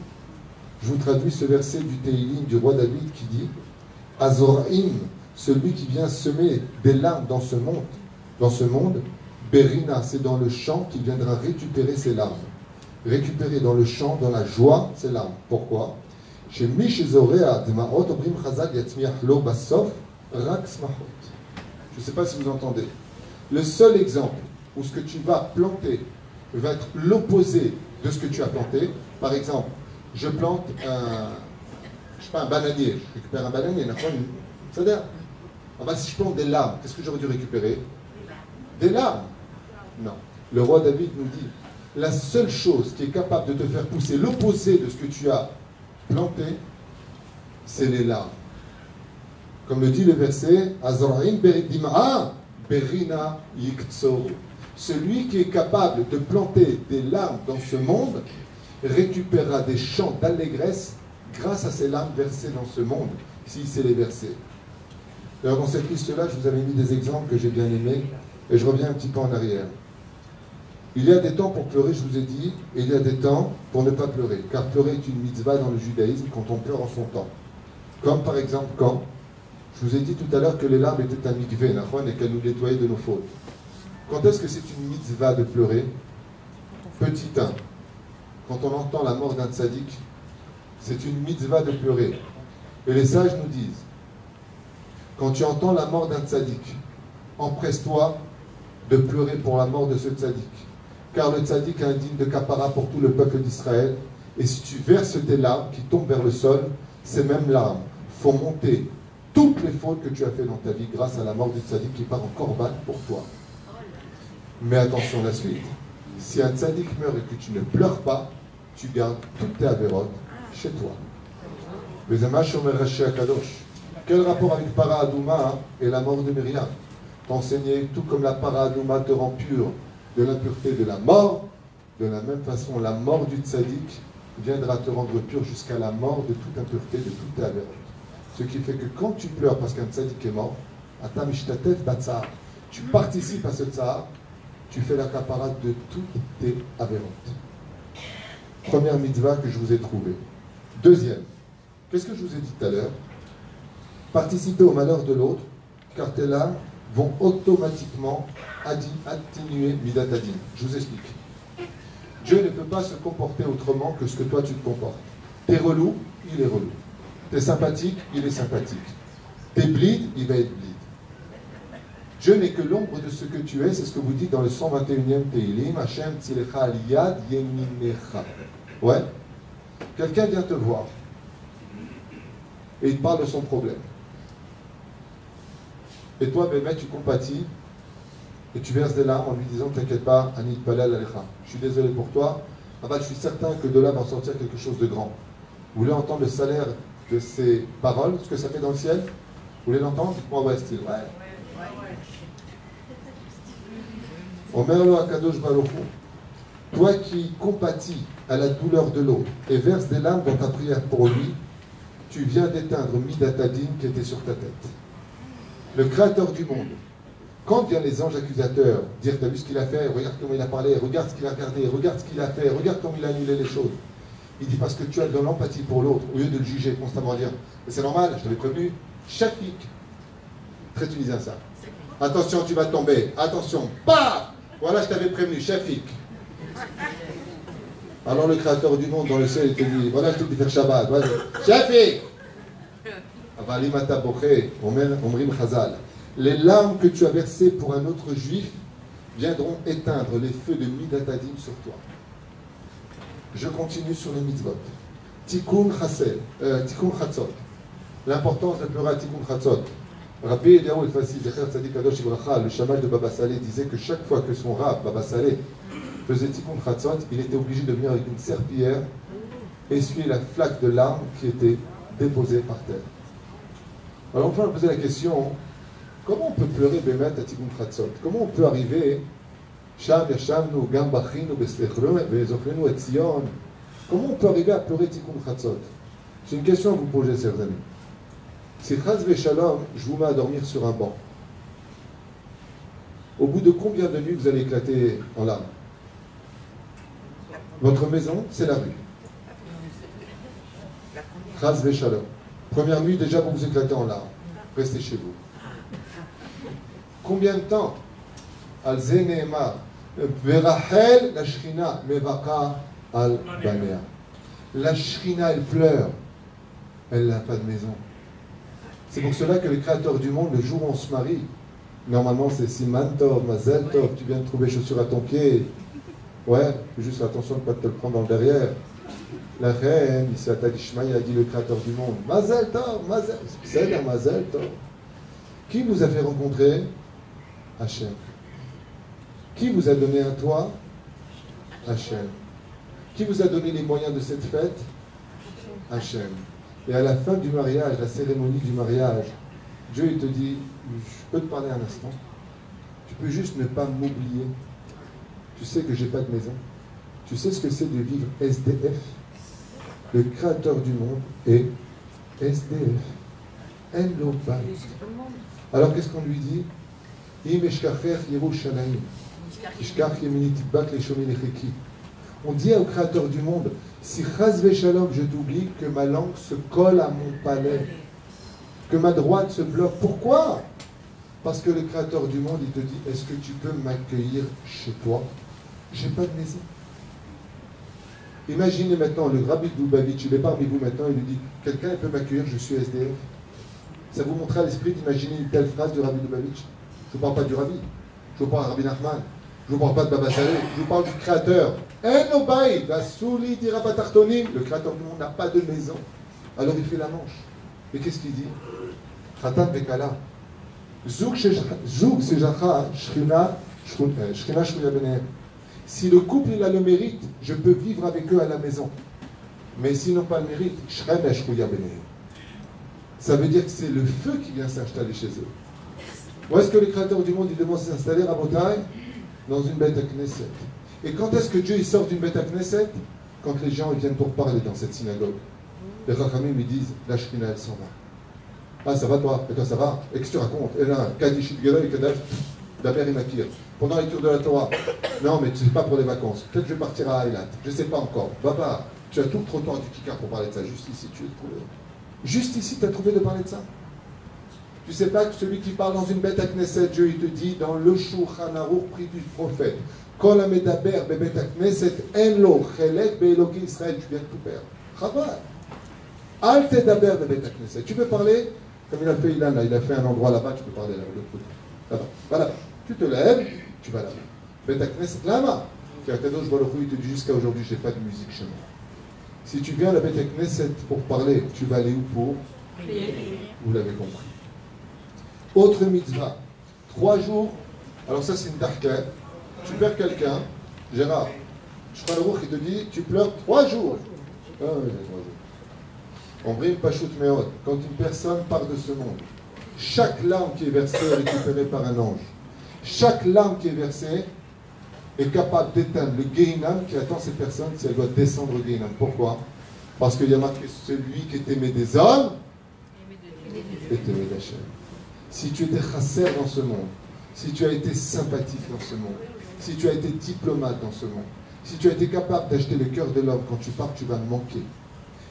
Je vous traduis ce verset du Teilim du roi David qui dit Azoreim, celui qui vient semer des larmes dans ce monde, berina, c'est dans le champ qu'il viendra récupérer ses larmes. Récupérer dans le champ, dans la joie, ses larmes. Pourquoi? Chez Mishizorea Dmaot Obrim Chazal Yatzmiach Lo Basof Rak Smachot. Je ne sais pas si vous entendez. Le seul exemple où ce que tu vas planter va être l'opposé de ce que tu as planté. Par exemple, je plante un bananier. Je récupère un bananier. C'est-à-dire, si je plante des larmes, qu'est-ce que j'aurais dû récupérer? Des larmes. Non. Le roi David nous dit, la seule chose qui est capable de te faire pousser l'opposé de ce que tu as planté, c'est les larmes. Comme le dit le verset, Azoraim beridim'a berina yiktsoru. Celui qui est capable de planter des larmes dans ce monde récupérera des chants d'allégresse grâce à ces larmes versées dans ce monde si c'est les versets. Alors dans cette liste-là, je vous avais mis des exemples que j'ai bien aimés, et je reviens un petit peu en arrière. Il y a des temps pour pleurer, je vous ai dit, et il y a des temps pour ne pas pleurer, car pleurer est une mitzvah dans le judaïsme quand on pleure en son temps. Comme par exemple quand, je vous ai dit tout à l'heure que les larmes étaient un mikvé, et qu'elles nous nettoyaient de nos fautes. Quand est-ce que c'est une mitzvah de pleurer? Petit 1. Quand on entend la mort d'un tzaddik, c'est une mitzvah de pleurer. Et les sages nous disent, quand tu entends la mort d'un tzaddik, empresse-toi de pleurer pour la mort de ce tzaddik. Car le tzaddik est indigne de kapara pour tout le peuple d'Israël. Et si tu verses tes larmes qui tombent vers le sol, ces mêmes larmes font monter toutes les fautes que tu as fait dans ta vie grâce à la mort du tzaddik qui part en korban pour toi. Mais attention la suite. Si un tzaddik meurt et que tu ne pleures pas, tu gardes toutes tes avérotes chez toi. Quel rapport avec Para Adouma et la mort de Myriam? T'enseigner, tout comme la Para Adouma te rend pur de l'impureté de la mort, de la même façon, la mort du tzaddik viendra te rendre pur jusqu'à la mort de toute impureté, de toute ta avérote. Ce qui fait que quand tu pleures parce qu'un tzaddik est mort, tu participes à ce tsar, tu fais la kapara de toutes tes avérotes. Première mitzvah que je vous ai trouvée. Deuxième, qu'est-ce que je vous ai dit tout à l'heure? Participer au malheur de l'autre, car tes larmes vont automatiquement atténuer Midat Adin. Je vous explique. Dieu ne peut pas se comporter autrement que ce que toi tu te comportes. T'es relou, il est relou. T'es sympathique, il est sympathique. T'es bleed, il va être bleed. Dieu n'est que l'ombre de ce que tu es, c'est ce que vous dites dans le 121e Teilim, Hashem tzilecha aliyad yeminecha. Ouais. Quelqu'un vient te voir et il te parle de son problème. Et toi, bébé, tu compatis et tu verses des larmes en lui disant, t'inquiète pas, Anit Palal Alecha. Je suis désolé pour toi. Ah bah, je suis certain que de là va sortir quelque chose de grand. Vous voulez entendre le salaire de ces paroles, ce que ça fait dans le ciel? Vous voulez l'entendre? Dites-moi, ouais, style. Ouais. Omerlo Akadosh Baruch Hu, toi qui compatis à la douleur de l'autre et verses des larmes dans ta prière pour lui, tu viens d'éteindre Midat Adin qui était sur ta tête. Le créateur du monde, quand viennent les anges accusateurs dire t'as vu ce qu'il a fait, regarde comment il a parlé, regarde ce qu'il a regardé, regarde ce qu'il a fait, regarde comment il a annulé les choses. Il dit parce que tu as de l'empathie pour l'autre, au lieu de le juger constamment dire mais c'est normal, je t'avais prévenu, Shafik, très tunisien ça. Attention, tu vas tomber, attention, paf, voilà, je t'avais prévenu, Shafik. Alors le créateur du monde dans le ciel, il te dit voilà, je t'ai dit faire Shabbat, vas-y, Shafik. Les larmes que tu as versées pour un autre juif viendront éteindre les feux de Midat Adin sur toi. Je continue sur les mitzvot. Tikkun Chatzot. L'importance de pleurer à Tikkun Chatzot. Rabbi Eliyahu el-Fassi, Zecher Tzadik Kadosh Ibracha, le Shammai de Baba Saleh disait que chaque fois que son rab, Baba Saleh, faisait Tikkun Chatzot, il était obligé de venir avec une serpillière essuyer la flaque de larmes qui était déposée par terre. Alors on peut poser la question, comment on peut pleurer Bémet à Tikkun Chatzot? Comment on peut arriver Sham Yashamnu Gam Bachinu Bezochlenu et Tzion? Comment on peut arriver à pleurer Tikkun Chatzot? J'ai une question à vous poser, chers amis. Si Chaz Veshalom, je vous mets à dormir sur un banc, au bout de combien de nuits vous allez éclater en larmes? Votre maison, c'est la rue. Chaz Veshalom. Première nuit, déjà, vous vous éclatez en larmes. Restez chez vous. Combien de temps? Al-Ze Nehemar. Verachel, la Shrina, Mevaka al-Banea. La Shrina, elle pleure. Elle n'a pas de maison. C'est pour cela que le créateur du monde, le jour où on se marie, normalement c'est Siman Tov, Mazel Tov, tu viens de trouver chaussures à ton pied. Ouais, juste attention de ne pas te le prendre dans le derrière. La reine, ici à Tadishmaï, a dit le créateur du monde, Mazel Tov, Mazel, c'est un Mazel Tov. Qui vous a fait rencontrer? Hachem. Qui vous a donné un toit? Hachem. Qui vous a donné les moyens de cette fête? Hachem. Et à la fin du mariage, la cérémonie du mariage, Dieu il te dit, je peux te parler un instant? Tu peux juste ne pas m'oublier. Tu sais que j'ai pas de maison. Tu sais ce que c'est de vivre SDF? Le créateur du monde est SDF. En lo bayit. Alors qu'est-ce qu'on lui dit? On dit au Créateur du monde, si chas v'shalom je t'oublie, que ma langue se colle à mon palais, que ma droite se bloque. Pourquoi? Parce que le Créateur du monde, il te dit, est-ce que tu peux m'accueillir chez toi? J'ai pas de maison. Imaginez maintenant le Rabbi de Lubavitch, il est parmi vous maintenant, il lui dit, quelqu'un peut m'accueillir, je suis SDF. Ça vous montre à l'esprit d'imaginer une telle phrase du Rabbi de Lubavitch? Je ne vous parle pas du Rabbi, je vous parle de Rabbi Nachman, je ne vous parle pas de Baba Saleh, je vous parle du Créateur. Le Créateur du monde n'a pas de maison. Alors il fait la manche. Et qu'est-ce qu'il dit? Khatan Bekala. Zouk Sejacha Shrina Shruya Benehem. Si le couple il a le mérite, je peux vivre avec eux à la maison. Mais s'ils n'ont pas le mérite, Shrem Shruya Benehem. Ça veut dire que c'est le feu qui vient s'installer chez eux. Où est-ce que le Créateur du monde il demande de s'installer à Rabotai? Dans une bête à Knesset. Et quand est-ce que Dieu il sort d'une bête à Knesset? Quand les gens ils viennent pour parler dans cette synagogue. Les Chachamim lui disent, la Shrina elle s'en va. Ah ça va toi? Et toi ça va? Et qu'est-ce que tu racontes? Et là, Kadishit Gela et Kadaf, Daber et Makir. Pendant la lecture de la Torah. Non mais tu sais pas pour les vacances. Peut-être que je vais partir à Eilat. Je ne sais pas encore. Papa, tu as tout le trottoir du Kikar pour parler de ça. Juste ici, tu es trouvé. Juste ici, tu as trouvé de parler de ça. Tu ne sais pas que celui qui parle dans une bête à Knesset, Dieu il te dit dans le Shulchan Aruch pris du prophète, Kol hamedaber bebet Knesset en lo chelek be'eloki Israël, tu viens de tout perdre. Chabad. Al tedaber bebet Knesset. Tu peux parler comme il a fait Ilan, là, il a fait un endroit là-bas, tu peux parler là, de l'autre côté. Là-bas, va là-bas. Tu te lèves, tu vas là-bas. Bet Knesset là-bas. Car Kadosh Baruch Hu, il te dit jusqu'à aujourd'hui, je n'ai pas de musique chez moi. Si tu viens à la Bet Knesset pour parler, tu vas aller où pour? Vous l'avez compris. Autre mitzvah, 3 jours, alors ça c'est une darka, tu perds quelqu'un, Gérard, Shulchan il te dit, tu pleures 3 jours. Ah oui, 3 jours. On brime Pashut Meod, quand une personne part de ce monde, chaque larme qui est versée est récupérée par un ange. Chaque larme qui est versée est capable d'éteindre le Gehinam qui attend cette personne si elle doit descendre au Gehinam. Pourquoi? Parce qu'il y a marqué celui qui est aimé des hommes est aimé d'Hachem. Si tu étais chasser dans ce monde, si tu as été sympathique dans ce monde, si tu as été diplomate dans ce monde, si tu as été capable d'acheter le cœur de l'homme, quand tu pars, tu vas manquer.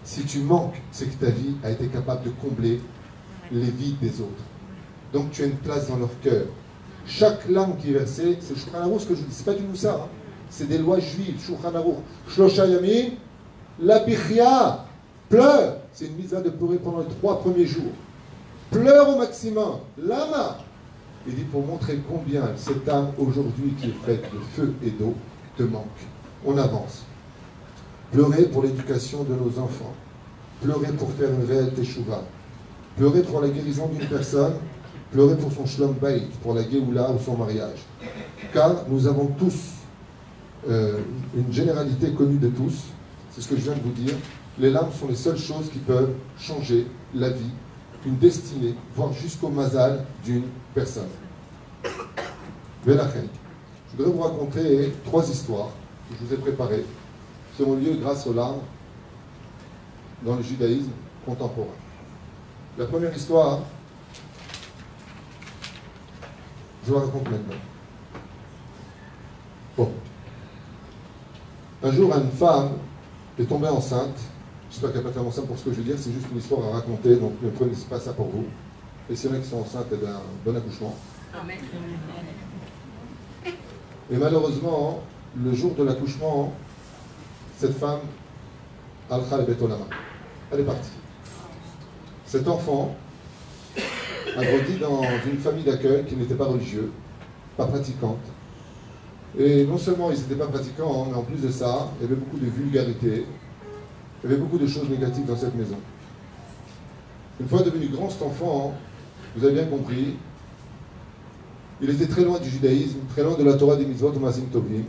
Si tu manques, c'est que ta vie a été capable de combler les vides des autres. Donc tu as une place dans leur cœur. Chaque langue qui est versée, c'est Shulchan Aruch, ce que je dis, c'est pas du Moussar, hein. C'est des lois juives, Shulchan Aruch. Shlosha Yamin, la bichia, pleure. C'est une mise à de pleurer pendant les 3 premiers jours. Pleure au maximum. Lama. Il dit pour montrer combien cette âme aujourd'hui qui est faite de feu et d'eau te manque. On avance. Pleurer pour l'éducation de nos enfants. Pleurer pour faire une réelle teshuva. Pleurer pour la guérison d'une personne. Pleurer pour son shlom bayit, pour la geoula ou son mariage. Car nous avons tous une généralité connue de tous. C'est ce que je viens de vous dire. Les larmes sont les seules choses qui peuvent changer la vie, une destinée, voire jusqu'au mazal d'une personne. Velachen. Je voudrais vous raconter 3 histoires que je vous ai préparées, qui ont lieu grâce aux larmes dans le judaïsme contemporain. La première histoire, je vous la raconte maintenant. Bon. Un jour, une femme est tombée enceinte. J'espère qu'elle n'est pas très enceinte pour ce que je veux dire, c'est juste une histoire à raconter, donc ne prenez pas ça pour vous. Et c'est vrai qui sont enceintes, et un bon accouchement. Amen. Et malheureusement, le jour de l'accouchement, cette femme, Alcha le Betolama, elle est partie. Cet enfant a grandi dans une famille d'accueil qui n'était pas religieux, pas pratiquante. Et non seulement ils n'étaient pas pratiquants, mais en plus de ça, il y avait beaucoup de vulgarité, il y avait beaucoup de choses négatives dans cette maison. Une fois devenu grand, cet enfant, vous avez bien compris, il était très loin du judaïsme, très loin de la Torah des mitzvot, de Mazim Tovim.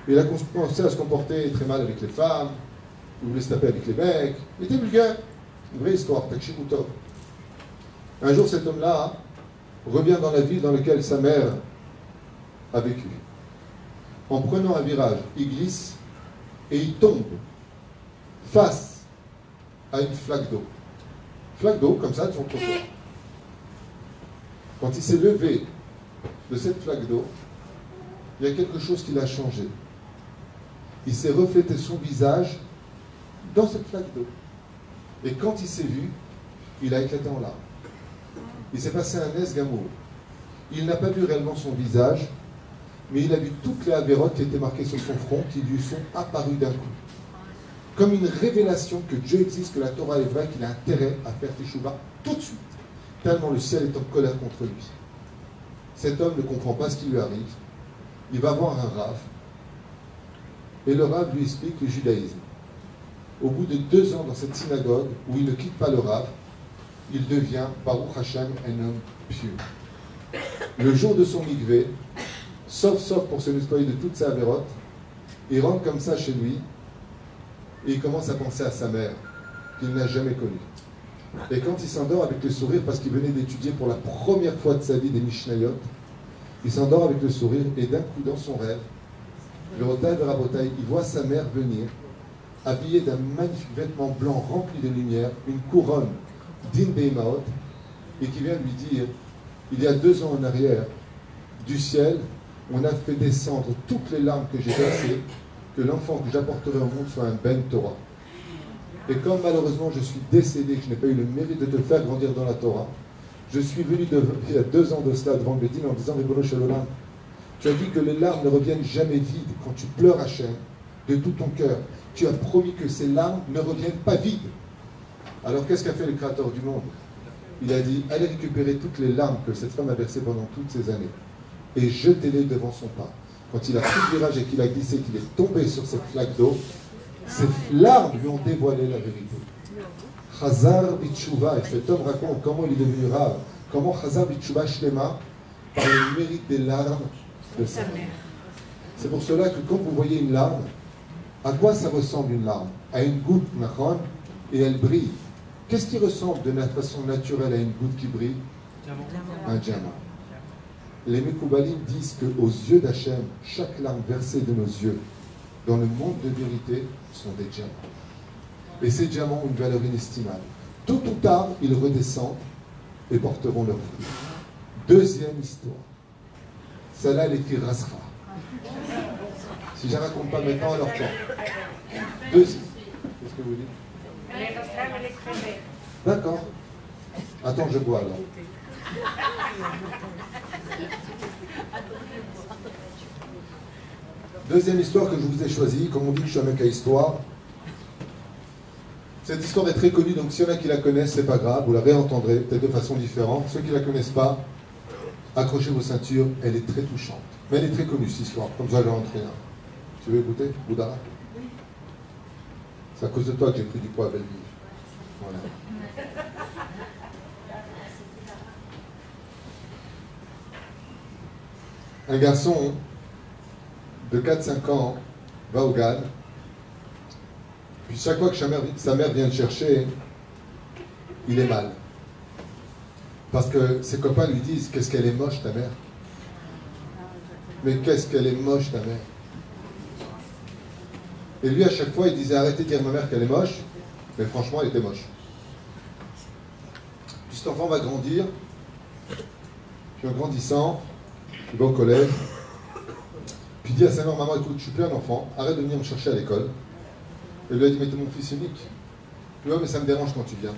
Il a commencé à se comporter très mal avec les femmes, il voulait se taper avec les mecs, il était vulgaire. Une vraie histoire, Takshim Tov. Un jour, cet homme-là revient dans la ville dans laquelle sa mère a vécu. En prenant un virage, il glisse et il tombe face à une flaque d'eau. flaque d'eau, comme ça, de son trottoir. Quand il s'est levé de cette flaque d'eau, il y a quelque chose qui l'a changé. Il s'est reflété son visage dans cette flaque d'eau. Et quand il s'est vu, il a éclaté en larmes. Il s'est passé un esgamour. Il n'a pas vu réellement son visage, mais il a vu toutes les avérotes qui étaient marquées sur son front, qui lui sont apparues d'un coup. Comme une révélation que Dieu existe, que la Torah est vraie, qu'il a intérêt à faire Teshuvah tout de suite. Tellement le ciel est en colère contre lui. Cet homme ne comprend pas ce qui lui arrive. Il va voir un rave. Et le rave lui explique le judaïsme. Au bout de 2 ans dans cette synagogue, où il ne quitte pas le rave, il devient, Baruch Hashem, un homme pieux. Le jour de son mikvé, sauf pour se nettoyer de toutes ses avérotes, il rentre comme ça chez lui, et il commence à penser à sa mère, qu'il n'a jamais connue. Et quand il s'endort avec le sourire, parce qu'il venait d'étudier pour la première fois de sa vie des Mishnayot, il s'endort avec le sourire, et d'un coup, dans son rêve, le Rotaï de Rabotaï, il voit sa mère venir, habillée d'un magnifique vêtement blanc rempli de lumière, une couronne d'In Beimaot, et qui vient lui dire, il y a 2 ans en arrière, du ciel, on a fait descendre toutes les larmes que j'ai versées, que l'enfant que j'apporterai au monde soit un Ben Torah. Et comme malheureusement je suis décédé, que je n'ai pas eu le mérite de te faire grandir dans la Torah, je suis venu il y a 2 ans de cela devant le Bédine en disant, Ribono Shel Olam, tu as dit que les larmes ne reviennent jamais vides. Quand tu pleures Hachem, de tout ton cœur, tu as promis que ces larmes ne reviennent pas vides. Alors qu'est-ce qu'a fait le Créateur du monde? Il a dit, allez récupérer toutes les larmes que cette femme a versées pendant toutes ces années et jetez-les devant son pas. Quand il a pris le virage et qu'il a glissé, qu'il est tombé sur cette flaque d'eau, ces larmes lui ont dévoilé la vérité. Chazar Bitshuva, et cet homme raconte comment il est devenu rave, comment Chazar Bitshuva Shlema, par le mérite des larmes de sa mère. C'est pour cela que quand vous voyez une larme, à quoi ça ressemble une larme? À une goutte, nachon, et elle brille. Qu'est-ce qui ressemble de façon naturelle à une goutte qui brille? Un diamant. Les Mekoubalim disent qu'aux yeux d'Hachem, chaque larme versée de nos yeux dans le monde de vérité sont des diamants. Et ces diamants ont une valeur inestimable. Tôt ou tard, ils redescendent et porteront leurs fruits. Deuxième histoire. Celle-là, elle est firasra. Si je ne raconte pas maintenant, alors quoi? Deuxième. Qu'est-ce que vous dites? D'accord. Attends, je bois alors. Deuxième histoire que je vous ai choisie, comme on dit que je suis un mec à histoire. Cette histoire est très connue, donc s'il y en a qui la connaissent, c'est pas grave, vous la réentendrez peut-être de façon différente. Ceux qui ne la connaissent pas, accrochez vos ceintures, elle est très touchante. Mais elle est très connue, cette histoire, comme ça je vais rentrer là. Tu veux écouter, Boudara? C'est à cause de toi que j'ai pris du poids à Belleville. Voilà. Un garçon de 4-5 ans va au GAD, puis chaque fois que sa mère vient le chercher, il est mal. Parce que ses copains lui disent, qu'est-ce qu'elle est moche ta mère? Mais qu'est-ce qu'elle est moche ta mère? Et lui à chaque fois il disait, arrêtez de dire à ma mère qu'elle est moche, mais franchement elle était moche. Puis cet enfant va grandir, puis en grandissant, il va au collège, puis il dit à sa mère, maman écoute, je suis plus un enfant, arrête de venir me chercher à l'école. Et lui a dit, mais t'es mon fils unique. Il dit, ouais, mais ça me dérange quand tu viens.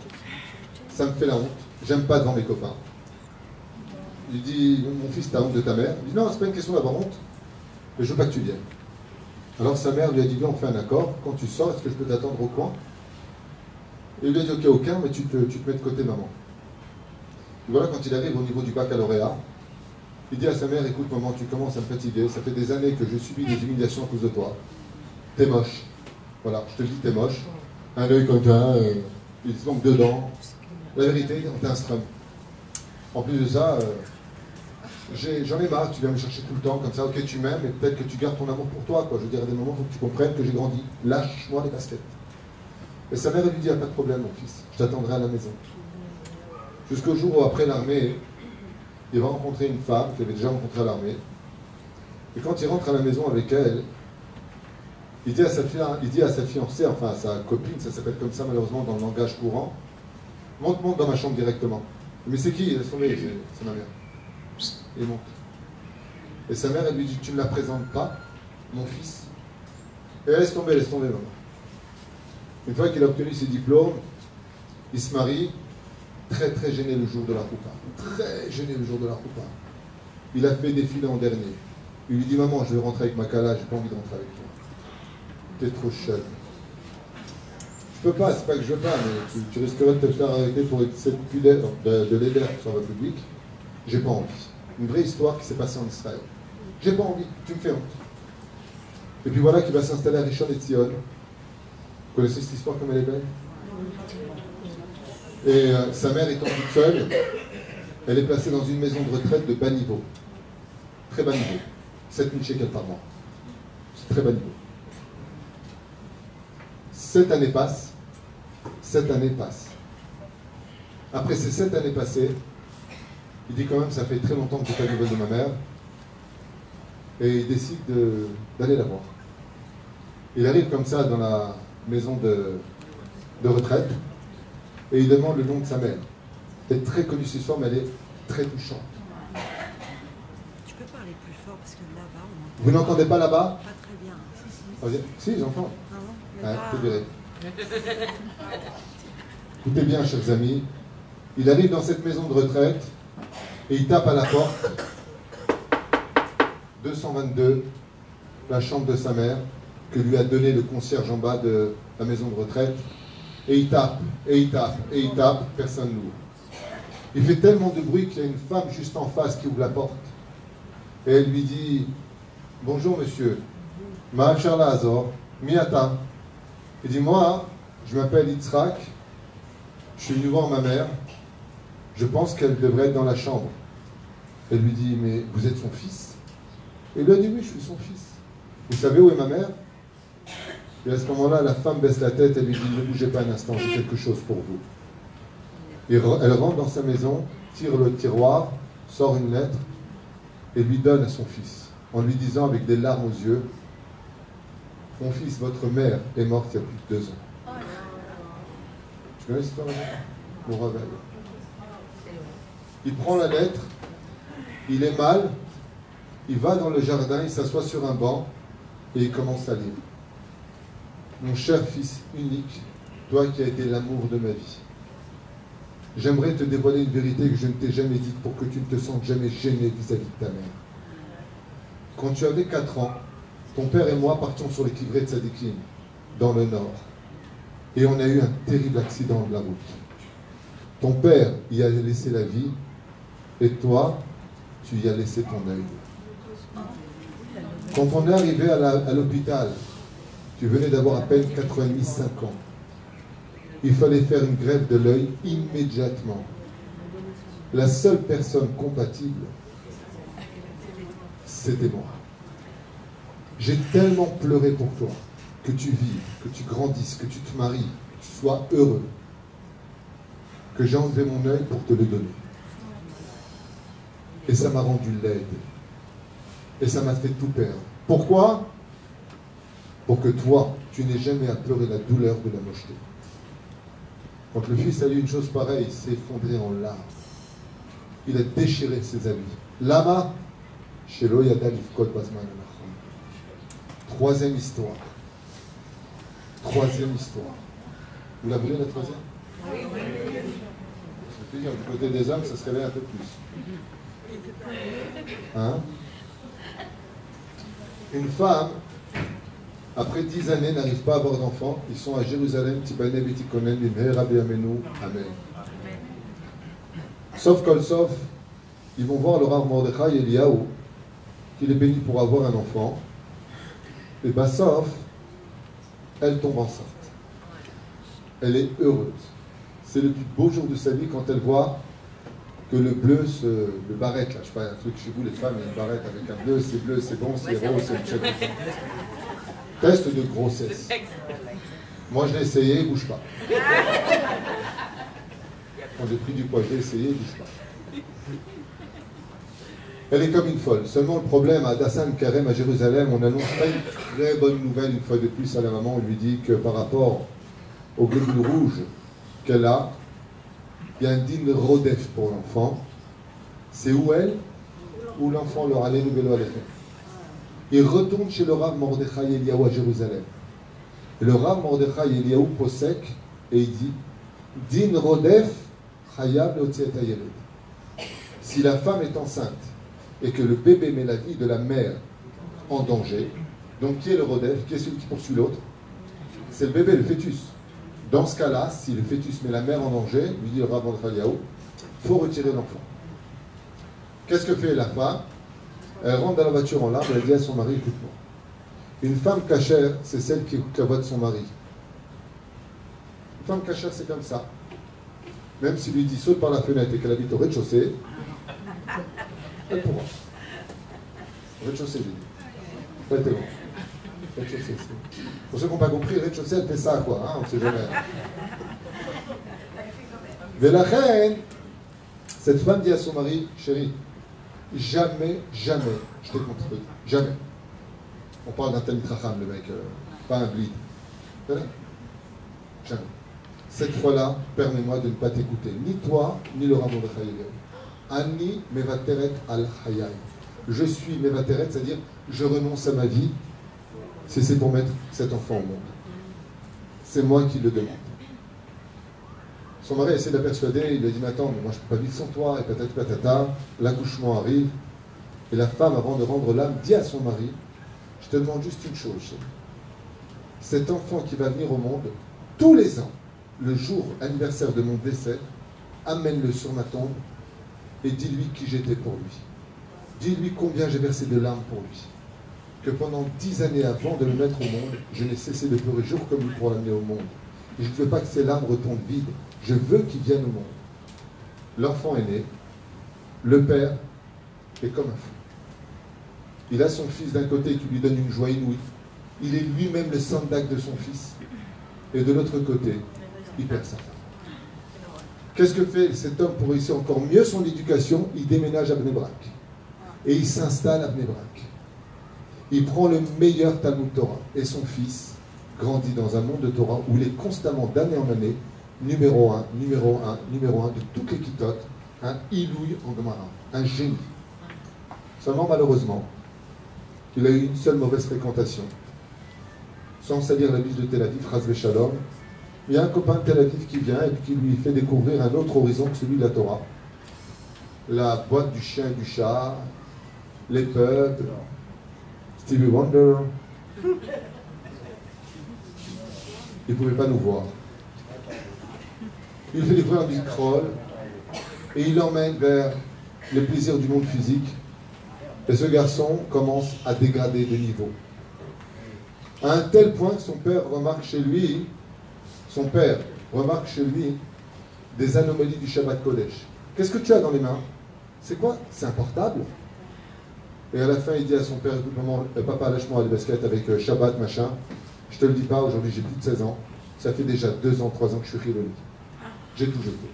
Ça me fait la honte, j'aime pas devant mes copains. Il dit, mon fils, t'as honte de ta mère? Il dit, non, c'est pas une question d'avoir honte, mais je veux pas que tu viennes. Alors sa mère lui a dit, viens, on fait un accord, quand tu sors, est-ce que je peux t'attendre au coin? Et il lui a dit, ok, aucun, mais tu te mets de côté, maman. Et voilà, quand il arrive au niveau du baccalauréat, il dit à sa mère, écoute maman, tu commences à me fatiguer, ça fait des années que je subis des humiliations à cause de toi. T'es moche. Voilà, je te le dis, t'es moche. Un œil comme ça, il se manque 2 dents. La vérité, t'es un strum. En plus de ça, j'en ai marre, tu viens me chercher tout le temps, comme ça, ok, tu m'aimes, mais peut-être que tu gardes ton amour pour toi, quoi. Je veux dire, à des moments, il faut que tu comprennes que j'ai grandi. Lâche-moi les baskets. Et sa mère lui dit, pas de problème, mon fils, je t'attendrai à la maison. Jusqu'au jour où, après l'armée, il va rencontrer une femme qu'il avait déjà rencontrée à l'armée. Et quand il rentre à la maison avec elle, il dit à sa fiancée, enfin à sa copine, ça s'appelle comme ça malheureusement dans le langage courant, Monte dans ma chambre directement. Mais c'est qui? Laisse tomber, c'est ma mère. Il monte. Et sa mère, elle lui dit, tu ne la présentes pas, mon fils? Et laisse tomber, maman. Une fois qu'il a obtenu ses diplômes, il se marie, très très gêné le jour de la roupa. Très gêné le jour de la roupa. Il a fait défiler en dernier. Il lui dit, maman, je vais rentrer avec ma kala, j'ai pas envie de rentrer avec toi. T'es trop jeune. Je peux pas, c'est pas que je veux pas, mais tu risquerais de te faire arrêter pour cette pudeur de l'aider sur la public. J'ai pas envie. Une vraie histoire qui s'est passée en Israël. J'ai pas envie, tu me fais honte. Et puis voilà qu'il va s'installer à Rishon LeZion. Vous connaissez cette histoire comme elle est belle? Et sa mère étant toute seule, elle est placée dans une maison de retraite de bas niveau. Très bas niveau. 7000 shekels par mois. C'est très bas niveau. 7 années passent. 7 années passent. Après ces 7 années passées, il dit quand même, ça fait très longtemps que je n'ai pas de nouvelles de ma mère. Et il décide d'aller la voir. Il arrive comme ça dans la maison de retraite et il demande le nom de sa mère. Elle est très connue ce soir, mais elle est très touchante. Tu peux parler plus fort parce que là-bas, on entend. Vous n'entendez pas là-bas? Pas très bien. Si, j'entends. Ah non, mais Ouais, pas... c'est vrai. Écoutez bien, chers amis. Il arrive dans cette maison de retraite et il tape à la porte. 222, la chambre de sa mère, que lui a donné le concierge en bas de la maison de retraite. Et il tape, et il tape, et il tape, personne n'ouvre. Il fait tellement de bruit qu'il y a une femme juste en face qui ouvre la porte. Et elle lui dit, bonjour monsieur, Ma'af Sharla Azor, Miata. Il dit, moi, je m'appelle Yitzhak, je suis venu voir ma mère, je pense qu'elle devrait être dans la chambre. Elle lui dit, mais vous êtes son fils? Et il lui a dit, oui, je suis son fils. Vous savez où est ma mère? Et à ce moment-là, la femme baisse la tête et lui dit, ne bougez pas un instant, j'ai quelque chose pour vous. Et elle rentre dans sa maison, tire le tiroir, sort une lettre et lui donne à son fils, en lui disant avec des larmes aux yeux, mon fils, votre mère est morte il y a plus de 2 ans. Tu connais cette histoire? Mon réveil. Il prend la lettre, il est mal, il va dans le jardin, il s'assoit sur un banc et il commence à lire. Mon cher fils unique, toi qui as été l'amour de ma vie, j'aimerais te dévoiler une vérité que je ne t'ai jamais dite pour que tu ne te sentes jamais gêné vis-à-vis de ta mère. Quand tu avais 4 ans, ton père et moi partions sur les Kivrei Tzadikim, dans le nord. Et on a eu un terrible accident de la route. Ton père y a laissé la vie, et toi, tu y as laissé ton œil. Quand on est arrivé à l'hôpital, tu venais d'avoir à peine 85 ans. Il fallait faire une greffe de l'œil immédiatement. La seule personne compatible, c'était moi. J'ai tellement pleuré pour toi, que tu vives, que tu grandisses, que tu te maries, que tu sois heureux, que j'ai enlevé mon œil pour te le donner. Et ça m'a rendu laide. Et ça m'a fait tout perdre. Pourquoi? Pour que toi, tu n'aies jamais à pleurer la douleur de la mocheté. Quand le fils a lu une chose pareille, il s'est effondré en larmes. Il a déchiré ses habits. Lama, Shelo Yada Livkot Bazman Anachon. Troisième histoire. Troisième histoire. Vous la voulez, la troisième? Oui. Je veux dire, du côté des hommes, ça se réveille un peu plus. Hein? Une femme, après 10 années, n'arrive pas à avoir d'enfants. Ils sont à Jérusalem, Tibane Betikonen, Bimher, Rabbi Amenu, Amen. Sauf kol sauf, ils vont voir le Rav Mordechai Eliyahu, qu'il est béni pour avoir un enfant. Et bien, sauf, elle tombe enceinte. Elle est heureuse. C'est le plus beau jour de sa vie quand elle voit que le bleu, le barrette, là, je sais pas, un truc chez vous, les femmes, il y a une barrette avec un bleu, c'est bon, c'est rose, c'est test de grossesse. Moi, je l'ai essayé, il ne bouge pas. Quand j'ai pris du poids, je l'ai essayé, il ne bouge pas. Elle est comme une folle. Seulement, le problème, à Dassan Karem, à Jérusalem, on annonce pas une très bonne nouvelle une fois de plus à la maman. On lui dit que par rapport au globule rouge qu'elle a, il y a un din rodef pour l'enfant. C'est où elle? Où l'enfant leur allait nouvel alechem. Il retourne chez le Rav Mordechai Eliyahu à Jérusalem. Et le Rav Mordechai Eliyahu posek et il dit din rodef chayab leotzi et hayeled. Si la femme est enceinte et que le bébé met la vie de la mère en danger, donc qui est le rodef? Qui est celui qui poursuit l'autre? C'est le bébé, le fœtus. Dans ce cas-là, si le fœtus met la mère en danger, lui dit le Rav Mordechai Eliyahu, il faut retirer l'enfant. Qu'est-ce que fait la femme? Elle rentre dans la voiture en larmes, elle dit à son mari, écoute-moi. Une femme cachère, c'est celle qui écoute la voix de son mari. Une femme cachère, c'est comme ça. Même s'il lui dit saute par la fenêtre et qu'elle habite au rez-de-chaussée, elle pourra. Au rez-de-chaussée, j'ai dit. Ouais, t'es bon. Rez-de-chaussée. Pour ceux qui n'ont pas compris, rez-de-chaussée, elle fait ça, quoi. Hein, on ne sait jamais. Mais la reine, cette femme dit à son mari, chérie, jamais, jamais, je t'ai contredit. Jamais. On parle d'un Talmid Chacham, le mec, pas un bleed. Jamais. Cette fois-là, permets-moi de ne pas t'écouter. Ni toi, ni le Rav Mordechai Eliyahu. Ani mevateret al hayai. Je suis mevateret, c'est-à-dire je renonce à ma vie, si c'est pour mettre cet enfant au monde. C'est moi qui le demande. Son mari essaie de la persuader, il lui a dit mais attends, mais moi je ne peux pas vivre sans toi, et patati patata, l'accouchement arrive, et la femme, avant de rendre l'âme, dit à son mari, je te demande juste une chose, chérie. Cet enfant qui va venir au monde, tous les ans, le jour anniversaire de mon décès, amène-le sur ma tombe et dis-lui qui j'étais pour lui. Dis-lui combien j'ai versé de larmes pour lui. Que pendant 10 années avant de le mettre au monde, je n'ai cessé de pleurer jour comme nuit pour l'amener au monde. Et je ne veux pas que ces larmes retombent vides. Je veux qu'il vienne au monde. L'enfant est né. Le père est comme un fou. Il a son fils d'un côté qui lui donne une joie inouïe. Il est lui-même le sandak de son fils. Et de l'autre côté, il perd sa femme. Qu'est-ce que fait cet homme pour réussir encore mieux son éducation? Il déménage à Bnei Brak. Et il s'installe à Bnei Brak. Il prend le meilleur Talmud Torah. Et son fils grandit dans un monde de Torah où il est constamment d'année en année numéro 1, numéro 1, numéro 1 de toutes les kitotes, un ilouï en Gemara, un génie. Seulement, malheureusement, il a eu une seule mauvaise fréquentation. Sans salir la biche de Tel Aviv, Chas Veshalom, il y a un copain de Tel Aviv qui vient et qui lui fait découvrir un autre horizon que celui de la Torah. La boîte du chien et du chat, les peuples, Stevie Wonder. Il ne pouvait pas nous voir. Il fait découvrir un musique roll et il l'emmène vers les plaisirs du monde physique. Et ce garçon commence à dégrader de niveau. À un tel point que son père remarque chez lui, des anomalies du Shabbat Kodesh. Qu'est-ce que tu as dans les mains? C'est quoi? C'est un portable? Et à la fin, il dit à son père, écoute maman, papa, lâche-moi les baskets avec Shabbat, machin. Je te le dis pas, aujourd'hui j'ai plus de 16 ans. Ça fait déjà 2 ans, 3 ans que je suis chiloni. J'ai tout jeté.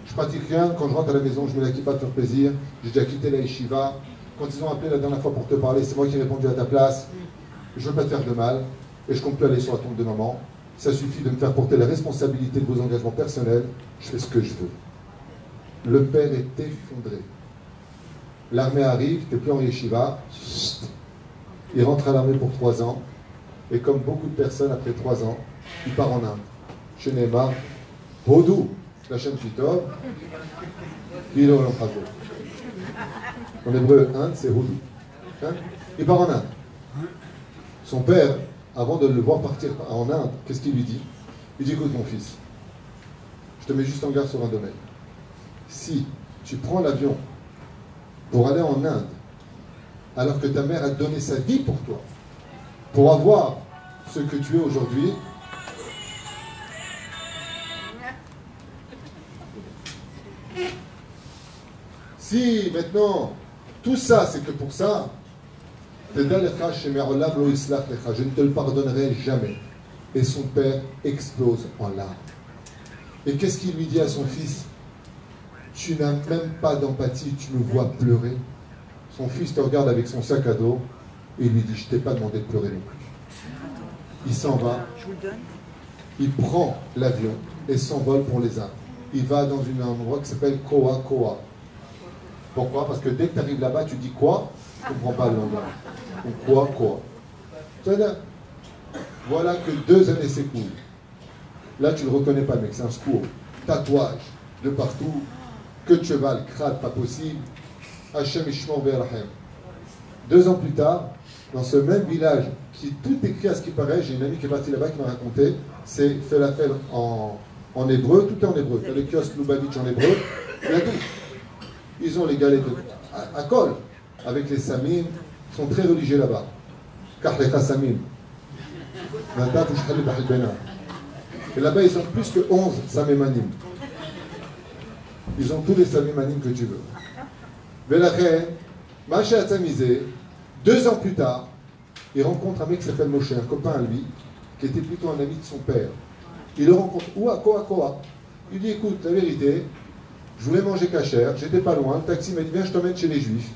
Je pratique rien. Quand je rentre à la maison, je mets la kippa pour faire plaisir. J'ai déjà quitté la yeshiva. Quand ils ont appelé la dernière fois pour te parler, c'est moi qui ai répondu à ta place. Je veux pas te faire de mal. Et je compte plus aller sur la tombe de maman. Ça suffit de me faire porter la responsabilité de vos engagements personnels. Je fais ce que je veux. Le père est effondré. L'armée arrive, t'es plus en yeshiva. Il rentre à l'armée pour 3 ans. Et comme beaucoup de personnes, après 3 ans, il part en Inde. Chez Neymar, Hodou, la chaîne Kitov, Kilo Lamprazo. En hébreu, Inde, c'est Hodou. Hein? Il part en Inde. Son père, avant de le voir partir en Inde, qu'est-ce qu'il lui dit? Il dit, écoute mon fils, je te mets juste en garde sur un domaine. Si tu prends l'avion pour aller en Inde, alors que ta mère a donné sa vie pour toi, pour avoir ce que tu es aujourd'hui, si maintenant tout ça c'est que pour ça, je ne te le pardonnerai jamais. Et son père explose en larmes. Et qu'est-ce qu'il lui dit à son fils? Tu n'as même pas d'empathie, tu me vois pleurer. Son fils te regarde avec son sac à dos et lui dit, je t'ai pas demandé de pleurer non plus. Il s'en va, il prend l'avion et s'envole pour les Indes. il va dans un endroit qui s'appelle Koa Koa. Pourquoi? Parce que dès que tu arrives là-bas, tu dis quoi? Tu ne comprends pas le langage. Ou quoi, quoi. C'est-à-dire, voilà que 2 années s'écoulent. Là, tu ne le reconnais pas, mec, c'est un secours. Tatouage de partout, queue de cheval, crade, pas possible. Hachem Ishmor Be'Rahem. 2 ans plus tard, dans ce même village, qui tout écrit à ce qui paraît, j'ai une amie qui est partie là-bas qui m'a raconté, c'est Falafel en hébreu, tout est en hébreu. Tu as les kiosques Lubavitch en hébreu, il y a tout. Ils ont les galettes à col, avec les samim, ils sont très religieux là-bas. Car les samim. Et là-bas, ils ont plus que 11 samimanim. Ils ont tous les samimanim que tu veux. Velachen, Macha Atzamizé, 2 ans plus tard, il rencontre un mec qui s'appelle Moshe, un copain à lui, qui était plutôt un ami de son père. Il le rencontre, où à Koa. Il dit, écoute, la vérité, je voulais manger cachère, j'étais pas loin, le taxi m'a dit, viens, je t'emmène chez les juifs.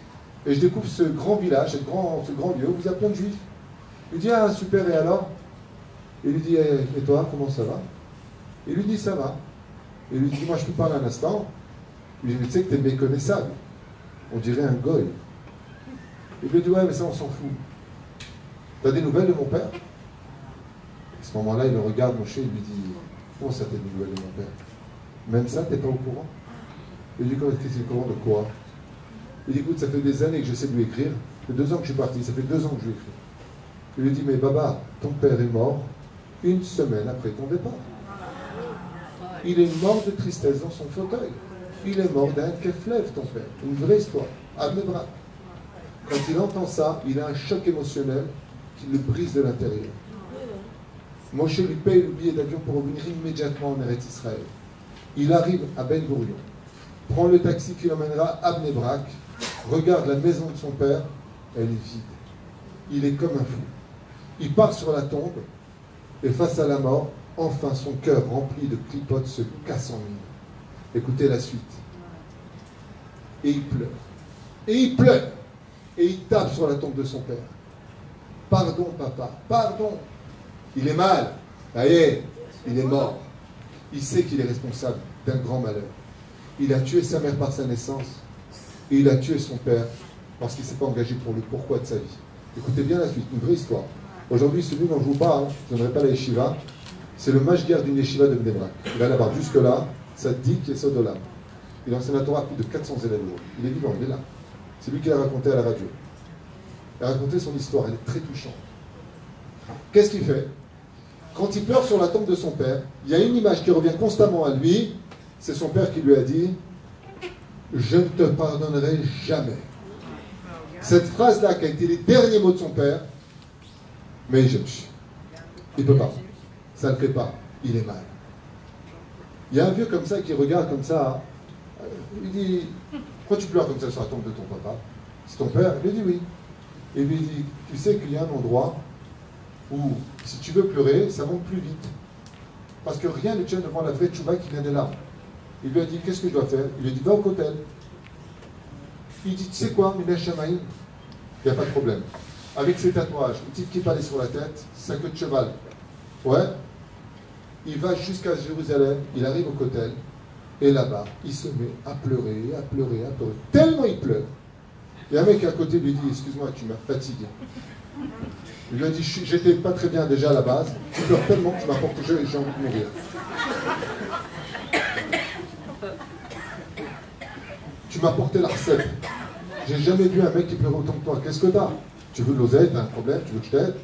Et je découvre ce grand village, ce grand lieu, où vous avez plein de juifs. Il dit, ah super, et alors? Il lui dit, et toi, comment ça va? Il lui dit, ça va. Il lui dit, moi je peux parler un instant. Il lui dit, mais tu sais que t'es méconnaissable. On dirait un goy. Il lui dit, ouais, mais ça on s'en fout. T'as des nouvelles de mon père? À ce moment-là, il le regarde, Moshe, il lui dit, comment ça t'as des nouvelles de mon père? Même ça, t'es pas au courant? Il lui dit, qu'est-ce que tu es au courant de quoi? Il dit, écoute, ça fait des années que j'essaie de lui écrire. Ça fait 2 ans que je suis parti, ça fait 2 ans que je lui écris. Il lui dit, mais Baba, ton père est mort 1 semaine après ton départ. Il est mort de tristesse dans son fauteuil. Il est mort d'un keflev, ton père. Une vraie histoire. À mes bras. Quand il entend ça, il a un choc émotionnel qui le brise de l'intérieur. Moshe lui paye le billet d'avion pour revenir immédiatement en Eretz Israël. Il arrive à Ben Gurion, prend le taxi qui l'emmènera à Bnei Brak, regarde la maison de son père, elle est vide. Il est comme un fou. Il part sur la tombe, et face à la mort, enfin son cœur rempli de clipotes se casse en mille. Écoutez la suite. Et il pleure. Et il pleure. Et il tape sur la tombe de son père. Pardon, papa, pardon. Il est mal. Ça y est, il est mort. Il sait qu'il est responsable d'un grand malheur. Il a tué sa mère par sa naissance. Et il a tué son père parce qu'il ne s'est pas engagé pour le pourquoi de sa vie. Écoutez bien la suite, une vraie histoire. Aujourd'hui, celui dont je vous parle, je n'aimerais pas la yeshiva, c'est le mashguer d'une yeshiva de Bnei Brak. Il a là-bas, jusque-là, ça dit qu'il est Sodolam. Il enseigne la Torah à plus de 400 élèves. Il est vivant, il est là. C'est lui qui l'a raconté à la radio. Il a raconté son histoire, elle est très touchante. Qu'est-ce qu'il fait? Quand il pleure sur la tombe de son père, il y a une image qui revient constamment à lui, c'est son père qui lui a dit « Je ne te pardonnerai jamais ». Cette phrase-là, qui a été les derniers mots de son père, mais il ne peut pas. Ça ne le fait pas. Il est mal. Il y a un vieux comme ça qui regarde comme ça. Il dit, pourquoi tu pleures comme ça sur la tombe de ton papa? C'est ton père? Il lui dit oui. Et lui dit, tu sais qu'il y a un endroit où, si tu veux pleurer, ça monte plus vite. Parce que rien ne tient devant la vraie tchouba qui vient des larmes. Il lui a dit, qu'est-ce que je dois faire? Il lui a dit, va au cotel. Il dit, tu sais quoi, Mina Shamaïm? Il n'y a pas de problème. Avec ses tatouages, une petite kippa sur la tête, sa queue de cheval. Ouais. Il va jusqu'à Jérusalem, il arrive au cotel, et là-bas, il se met à pleurer, à pleurer, à pleurer. Tellement il pleure. Il y a un mec à côté lui dit, excuse-moi, tu m'as fatigué. Il lui a dit, j'étais pas très bien déjà à la base, tu pleures tellement que tu m'apportes j'ai envie de mourir. Tu m'as porté la recette. J'ai jamais vu un mec qui pleure autant que toi. Qu'est-ce que t'as? Tu veux de l'oseille, t'as un problème, tu veux que je t'aide?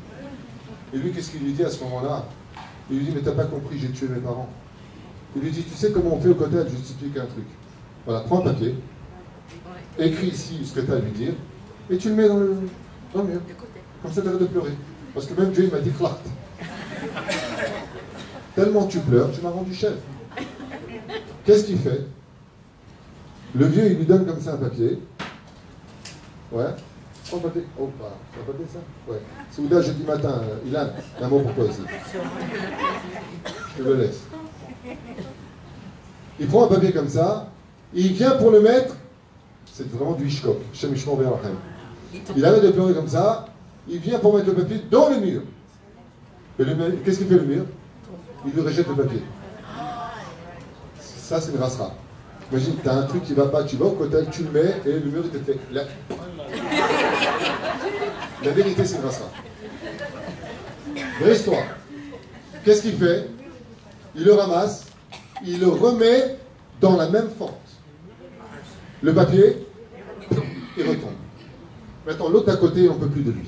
Et lui, qu'est-ce qu'il lui dit à ce moment-là? Il lui dit, mais t'as pas compris, j'ai tué mes parents. Il lui dit, tu sais comment on fait au cotel? Je t'explique un truc. Voilà, prends un papier, écris ici ce que tu as à lui dire, et tu le mets dans le mur. Comme ça, t'arrêtes de pleurer. Parce que même Dieu, il m'a dit, clart. Tellement tu pleures, tu m'as rendu chef. Qu'est-ce qu'il fait? Le vieux, il lui donne comme ça un papier. Ouais. Prends le papier. Oh, pas. C'est un papier, ça? Ouais. Souda, jeudi matin, Ilan, un mot pour toi ici. Je te le laisse. Il prend un papier comme ça, il vient pour le mettre, c'est vraiment du Hitchcock, Shem Ishmor Be'Rachem. Il arrête de pleurer comme ça, il vient pour mettre le papier dans le mur. Et qu'est-ce qu'il fait le mur? Il lui rejette le papier. Ça, c'est une rasera. Imagine, tu as un truc qui va pas, tu vas au cotel, tu le mets et le mur il te fait. Là. La vérité, c'est une rasera. Vraie histoire. Qu'est-ce qu'il fait? Il le ramasse, il le remet dans la même fente. Le papier, il retombe. Maintenant, l'autre à côté, on ne peut plus de lui.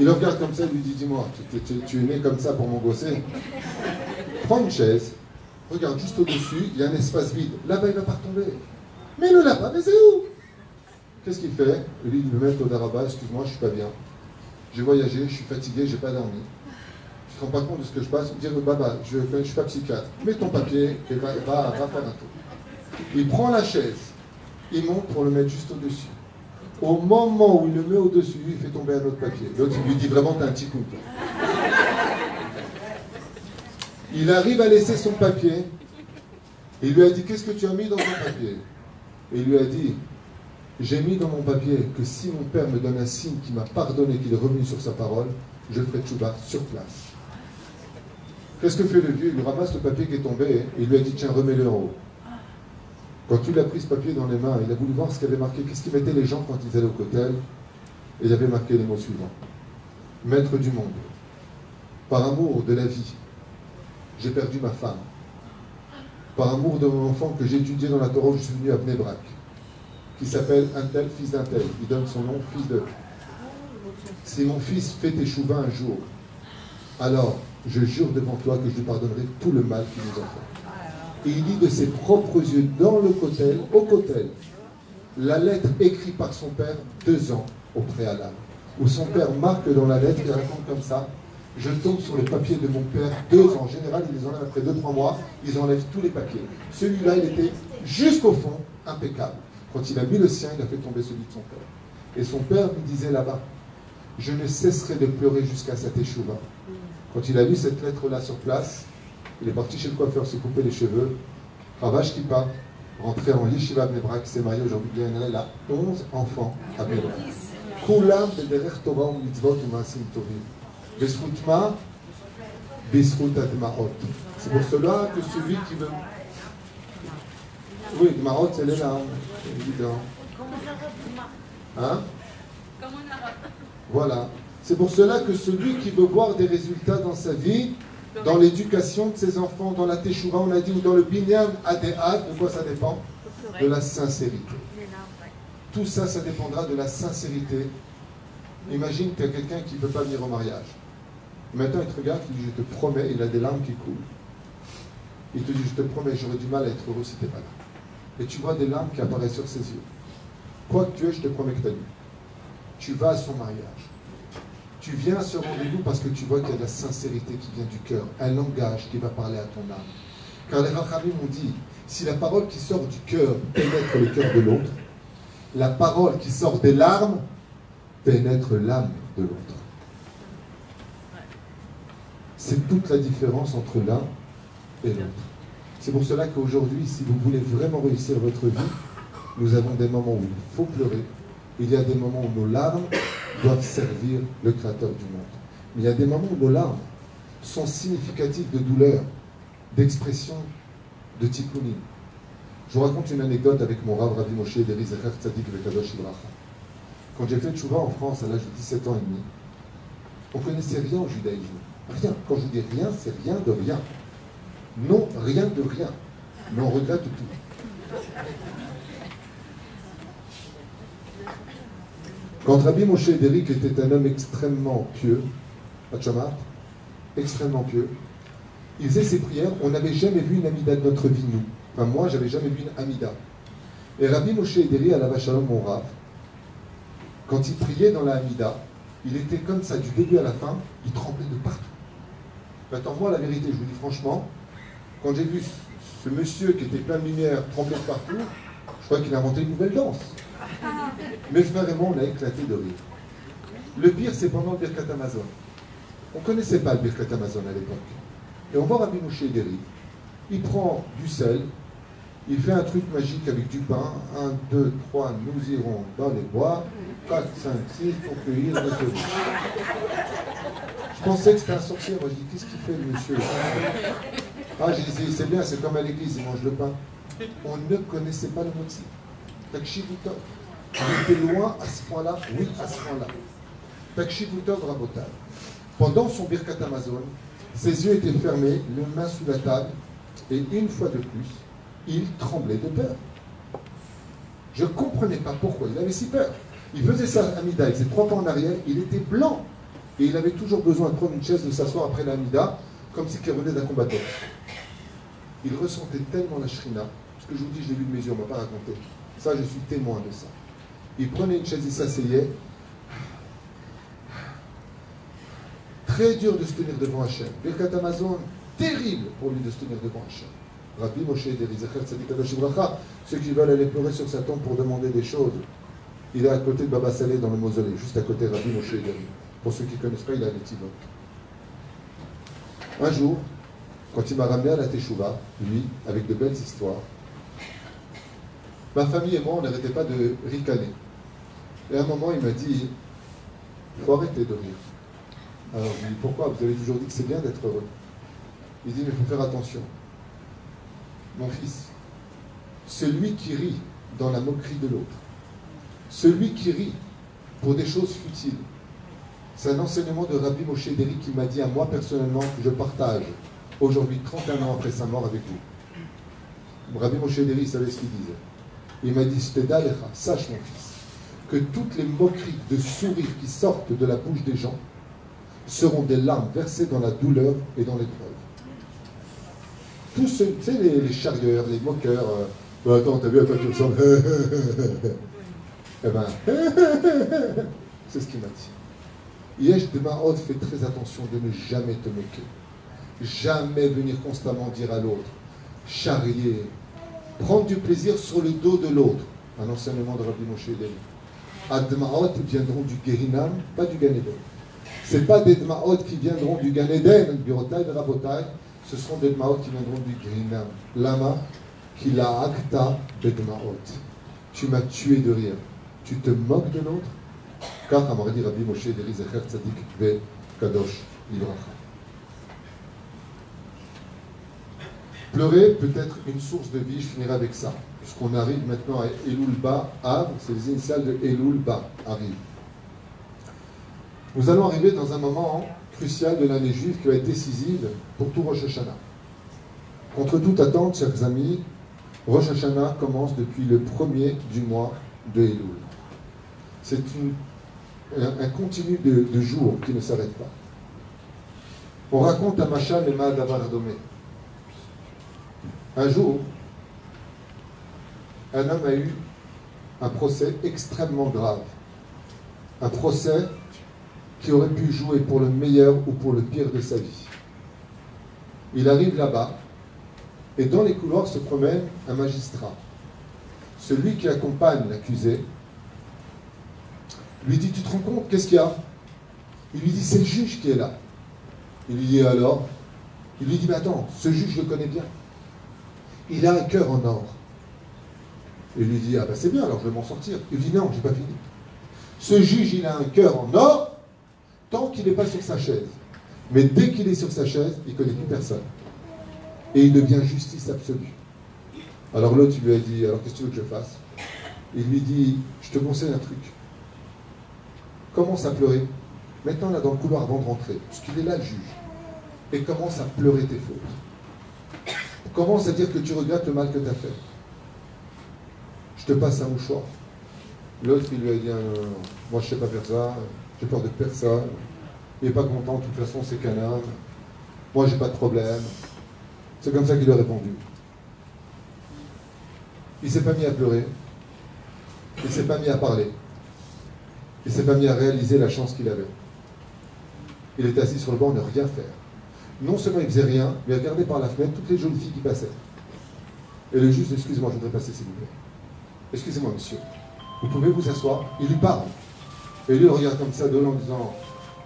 Il le regarde comme ça, il lui dit, dis-moi, tu es né comme ça pour m'angosser. Prends une chaise, regarde juste au-dessus, il y a un espace vide. Là-bas, il ne va pas retomber. Mais le là-bas, mais c'est où? Qu'est-ce qu'il fait? Lui, il me met au Daraba, excuse-moi, je ne suis pas bien. J'ai voyagé, je suis fatigué, je n'ai pas dormi. Tu ne te rends pas compte de ce que je passe? Il me dit, Baba, je ne suis pas psychiatre. Mets ton papier et va faire un tour. Il prend la chaise, il monte pour le mettre juste au-dessus. Au moment où il le met au-dessus, il fait tomber un autre papier. L'autre, il lui dit vraiment, t'as un petit coup. Il arrive à laisser son papier. Et il lui a dit, qu'est-ce que tu as mis dans ton papier? Et il lui a dit, j'ai mis dans mon papier que si mon père me donne un signe qu'il m'a pardonné, qu'il est revenu sur sa parole, je ferai tchouba sur place. Qu'est-ce que fait le vieux? Il ramasse le papier qui est tombé et il lui a dit, tiens, remets-le en haut. Quand il a pris ce papier dans les mains, il a voulu voir ce qu'il avait marqué, qu'est-ce qu'ils mettaient les gens quand ils allaient au cotel. Et il avait marqué les mots suivants. Maître du monde, par amour de la vie, j'ai perdu ma femme. Par amour de mon enfant que j'ai étudié dans la Torah, je suis venu à Bnei Brak, qui s'appelle un tel, fils d'un tel. Il donne son nom, fils de... Si mon fils fait échouva un jour, alors je jure devant toi que je lui pardonnerai tout le mal qu'il nous a fait. Et il lit de ses propres yeux dans le cotel, au cotel, la lettre écrite par son père 2 ans au préalable, où son père marque dans la lettre, il raconte comme ça, je tombe sur le papier de mon père 2 ans. En général, ils les enlèvent après 2-3 mois, ils enlèvent tous les papiers. Celui-là, il était jusqu'au fond, impeccable. Quand il a mis le sien, il a fait tomber celui de son père. Et son père lui disait là-bas, je ne cesserai de pleurer jusqu'à cette échouva. Quand il a lu cette lettre-là sur place, il est parti chez le coiffeur se couper les cheveux. Ravash Kippa, rentré en Yeshiva Bnei Brak, s'est marié aujourd'hui. Il a 11 enfants à Bnei Brak. Kulam bederech Torah u'mitzvot u'maasim tovim. B'zchut ma, b'zchut adma'ot. C'est pour cela que celui qui veut... Oui, Dma'ot, c'est les larmes, c'est évident. Hein? Comme on arabe. Voilà. C'est pour cela que celui qui veut voir des résultats dans sa vie, dans l'éducation de ses enfants, dans la teshuva, on a dit, ou dans le binyan adéad, de quoi ça dépend? De la sincérité. Tout ça, ça dépendra de la sincérité. Imagine, tu as quelqu'un qui ne veut pas venir au mariage. Maintenant, il te regarde, il dit, je te promets, il a des larmes qui coulent. Il te dit, je te promets, j'aurais du mal à être heureux si tu n'es pas là. Et tu vois des larmes qui apparaissent sur ses yeux. Quoi que tu es, je te promets que tu as lu. Tu vas à son mariage. Tu viens à ce rendez-vous parce que tu vois qu'il y a de la sincérité qui vient du cœur, un langage qui va parler à ton âme. Car les Rachamim ont dit, si la parole qui sort du cœur pénètre le cœur de l'autre, la parole qui sort des larmes pénètre l'âme de l'autre. C'est toute la différence entre l'un et l'autre. C'est pour cela qu'aujourd'hui, si vous voulez vraiment réussir votre vie, nous avons des moments où il faut pleurer. Il y a des moments où nos larmes doivent servir le Créateur du monde. Mais il y a des moments où nos larmes sont significatives de douleur, d'expression, de tikkunim. Je vous raconte une anecdote avec mon Rav Rabbi Moshe Ederi Zecher Tzadik Vekadosh Ibracha. Quand j'ai fait tchouva en France à l'âge de 17 ans et demi, on ne connaissait rien au judaïsme. Rien. Quand je vous dis rien, c'est rien de rien. Non, rien de rien. Mais on regrette tout. Quand Rabbi Moshe Ederi, qui était un homme extrêmement pieux, Hatchamat, extrêmement pieux, il faisait ses prières, on n'avait jamais vu une Amida de notre vie, nous. Enfin, moi, j'avais jamais vu une Amida. Et Rabbi Moshe Ederi, à la Vachalom, mon Rav, quand il priait dans la Amida, il était comme ça, du début à la fin, il tremblait de partout. Maintenant, moi, la vérité, je vous dis franchement, quand j'ai vu ce monsieur qui était plein de lumière trembler de partout, je crois qu'il a inventé une nouvelle danse. Mes frères et moi, on a éclaté de rire. Le pire, c'est pendant le Birkat Amazon. On ne connaissait pas le Birkat Amazon à l'époque. Et on voit Rabbi Moshe Ederi. Il prend du sel, il fait un truc magique avec du pain. 1, 2, 3, nous irons dans les bois. 4, 5, 6 pour cueillir le semis. Je pensais que c'était un sorcier. Moi, je dis, qu'est-ce qu'il fait, le monsieur? Ah, j'ai dit, c'est bien, c'est comme à l'église, ils mangent le pain. On ne connaissait pas le motzi. Takshivutov. On était loin à ce point-là, oui, à ce point-là. Takshivutov Rabotai. Pendant son Birkat Amazon, ses yeux étaient fermés, les mains sous la table, et une fois de plus, il tremblait de peur. Je ne comprenais pas pourquoi il avait si peur. Il faisait ça à Mida avec ses 3 pas en arrière, il était blanc. Et il avait toujours besoin de prendre une chaise, de s'asseoir après la Mida, comme si il revenait d'un combat d'or. Il ressentait tellement la shrina, parce que je vous dis, je l'ai vu de mes yeux, on ne m'a pas raconté. Ça, je suis témoin de ça. Il prenait une chaise, il s'asseyait. Très dur de se tenir devant Hachem. Birkat Amazon, terrible pour lui de se tenir devant Hachem. Rabbi Moshe Ederi, Zecher Tzadik Kadosh Ibracha, ceux qui veulent aller pleurer sur sa tombe pour demander des choses, il est à côté de Baba Saleh dans le mausolée, juste à côté de Rabbi Moshe Ederi. Pour ceux qui ne connaissent pas, il a les Tivot. Un jour, quand il m'a ramené à la Teshuvah, lui, avec de belles histoires, ma famille et moi, on n'arrêtait pas de ricaner. Et à un moment, il m'a dit, il faut arrêter de rire. Alors, je lui dis, pourquoi? Vous avez toujours dit que c'est bien d'être heureux. Il dit, mais il faut faire attention. Mon fils, celui qui rit dans la moquerie de l'autre, celui qui rit pour des choses futiles, c'est un enseignement de Rabbi Moshe Ederi qui m'a dit à moi personnellement que je partage aujourd'hui, 31 ans après sa mort avec vous. Rabbi Moshe Ederi, il savait ce qu'il disait. Il m'a dit, sache mon fils, que toutes les moqueries de sourires qui sortent de la bouche des gens seront des larmes versées dans la douleur et dans l'épreuve. Tous ceux, tu sais, les charrieurs, les moqueurs, attends, t'as vu à quoi tu ressembles? Eh ben, c'est ce qu'il m'a dit. Yesh Demaot, fais très attention de ne jamais te moquer. Jamais venir constamment dire à l'autre, charrier, prendre du plaisir sur le dos de l'autre. Un enseignement de Rabbi Moshe Ederi. Admaot viendront du Gehinam, pas du Gan Eden. Ce n'est pas des Dmaot qui viendront du Gan Eden, Birotai de Rabotai, ce seront des Dmaot qui viendront du Gehinam. Lama, qui la akta bedmaot. Tu m'as tué de rire. Tu te moques de l'autre? Car, comme dit Rabbi Moshe Ederi Zecher Tzadik Ve Kadosh Livracha. Pleurer peut être une source de vie, je finirai avec ça. Puisqu'on arrive maintenant à Elul Ba, Av, c'est les initiales de Elul Ba, arrive. Nous allons arriver dans un moment crucial de l'année juive qui va être décisive pour tout Rosh Hashanah. Contre toute attente, chers amis, Rosh Hashanah commence depuis le premier du mois de Elul. C'est un continu de jours qui ne s'arrête pas. On raconte à Machal et Ma'adavar Adomé. Un jour, un homme a eu un procès extrêmement grave. Un procès qui aurait pu jouer pour le meilleur ou pour le pire de sa vie. Il arrive là-bas, et dans les couloirs se promène un magistrat. Celui qui accompagne l'accusé lui dit, tu te rends compte, qu'est-ce qu'il y a? Il lui dit, c'est le juge qui est là. Il lui dit, alors? Il lui dit, mais attends, ce juge, je le connais bien. Il a un cœur en or. Il lui dit, ah ben c'est bien, alors je vais m'en sortir. Il dit, non, j'ai pas fini. Ce juge, il a un cœur en or, tant qu'il n'est pas sur sa chaise. Mais dès qu'il est sur sa chaise, il ne connaît plus personne. Et il devient justice absolue. Alors l'autre, il lui a dit, alors qu'est-ce que tu veux que je fasse? Il lui dit, je te conseille un truc. Commence à pleurer. Maintenant, là, dans le couloir, avant de rentrer, parce qu'il est là, le juge. Et commence à pleurer tes fautes. Commence à dire que tu regrettes le mal que tu as fait. Je te passe un mouchoir. L'autre, il lui a dit, non, moi, je ne sais pas faire ça. J'ai peur de personne. Il n'est pas content, de toute façon, c'est qu'un homme. Moi, j'ai pas de problème. C'est comme ça qu'il a répondu. Il ne s'est pas mis à pleurer. Il ne s'est pas mis à parler. Il ne s'est pas mis à réaliser la chance qu'il avait. Il était assis sur le banc, ne rien faire. Non seulement il ne faisait rien, mais il regardait par la fenêtre toutes les jolies filles qui passaient. Et le juge dit, excusez-moi, je voudrais passer, s'il vous plaît. Excusez-moi, monsieur. Vous pouvez vous asseoir? Il lui parle. Et lui, il regarde comme ça de l'eau en disant,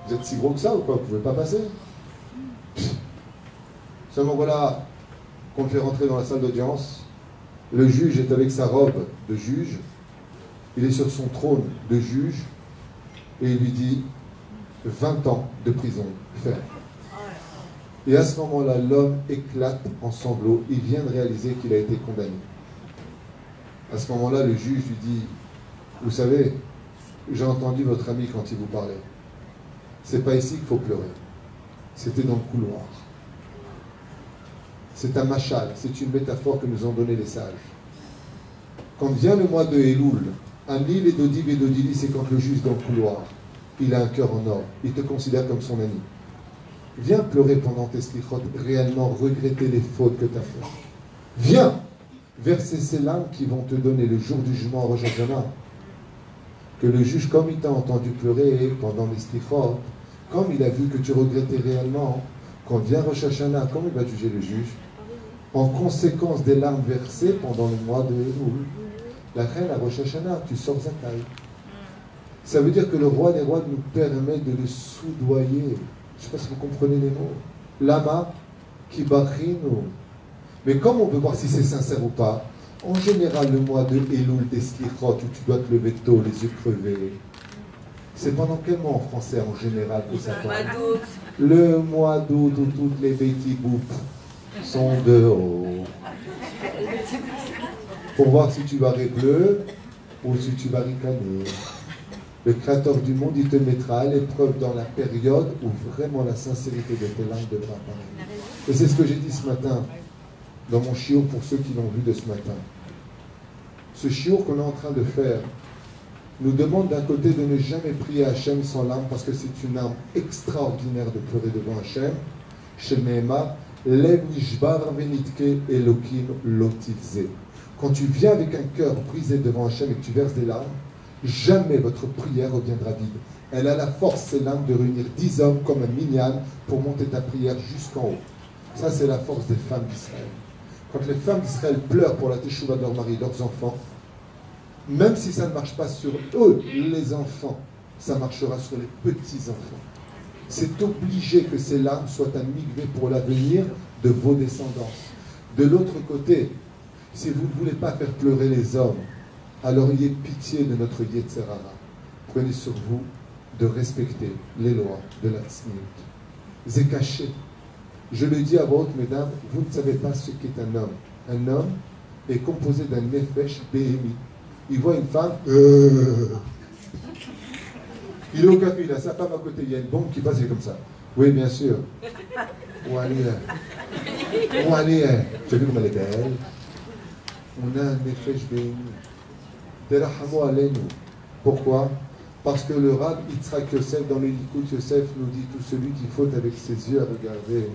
vous êtes si gros que ça ou quoi? Vous ne pouvez pas passer? Seulement voilà qu'on le fait rentrer dans la salle d'audience. Le juge est avec sa robe de juge. Il est sur son trône de juge. Et il lui dit 20 ans de prison ferme. Et à ce moment-là, l'homme éclate en sanglots. Il vient de réaliser qu'il a été condamné. À ce moment-là, le juge lui dit, vous savez, j'ai entendu votre ami quand il vous parlait. C'est pas ici qu'il faut pleurer. C'était dans le couloir. C'est un machal, c'est une métaphore que nous ont donné les sages. Quand vient le mois de Elul, Anil et Dodiv et Dodili, c'est quand le juge dans le couloir, il a un cœur en or, il te considère comme son ami. Viens pleurer pendant tes slichot, réellement regretter les fautes que tu as faites. Viens verser ces larmes qui vont te donner le jour du jugement en Rosh Hashanah. Que le juge, comme il t'a entendu pleurer pendant les slichot, comme il a vu que tu regrettais réellement, quand vient Rosh Hashanah, comment il va juger le juge? En conséquence des larmes versées pendant le mois de Elul, la reine à Rosh Hashanah, tu sors Zakai. Ça veut dire que le roi des rois nous permet de le soudoyer. Je ne sais pas si vous comprenez les mots. Lama kibarinu. Mais comme on veut voir si c'est sincère ou pas, en général, le mois de Elul, des slichot, où tu dois te lever tôt, les yeux crevés, c'est pendant quel mois en français en général que ça tombe? Le mois d'août où toutes les petits bouts sont dehors. Pour voir si tu vas répler ou si tu vas ricaner. Le Créateur du monde, il te mettra à l'épreuve dans la période où vraiment la sincérité de tes langues devra apparaître. Et c'est ce que j'ai dit ce matin dans mon chiour pour ceux qui l'ont vu de ce matin. Ce chiour qu'on est en train de faire nous demande d'un côté de ne jamais prier Hachem sans larmes parce que c'est une arme extraordinaire de pleurer devant Hachem. Chez Nehema, Lev nishbar venitke Elokim lotivze. Quand tu viens avec un cœur brisé devant Hachem et que tu verses des larmes, jamais votre prière reviendra vide. Elle a la force, ces larmes, de réunir 10 hommes comme un minyan pour monter ta prière jusqu'en haut. Ça, c'est la force des femmes d'Israël. Quand les femmes d'Israël pleurent pour la teshuva de leur mari, leurs enfants, même si ça ne marche pas sur eux, les enfants, ça marchera sur les petits-enfants. C'est obligé que ces larmes soient un migvé pour l'avenir de vos descendants. De l'autre côté, si vous ne voulez pas faire pleurer les hommes, alors ayez pitié de notre Yetzerara. Prenez sur vous de respecter les lois de la Tzniut. C'est caché. Je le dis à vous, mesdames, vous ne savez pas ce qu'est un homme. Un homme est composé d'un nefesh behemi. Il voit une femme, il est au café, il a sa femme à côté, il y a une bombe qui passe, il est comme ça. Oui, bien sûr. Où aller? Où aller? Tu as vu comme elle est belle? On a un nefesh behemi. Terahamo alenu. Pourquoi? Parce que le Rav Yitzhak Yosef, dans le Likout Yosef, nous dit tout celui qui faute avec ses yeux à regarder.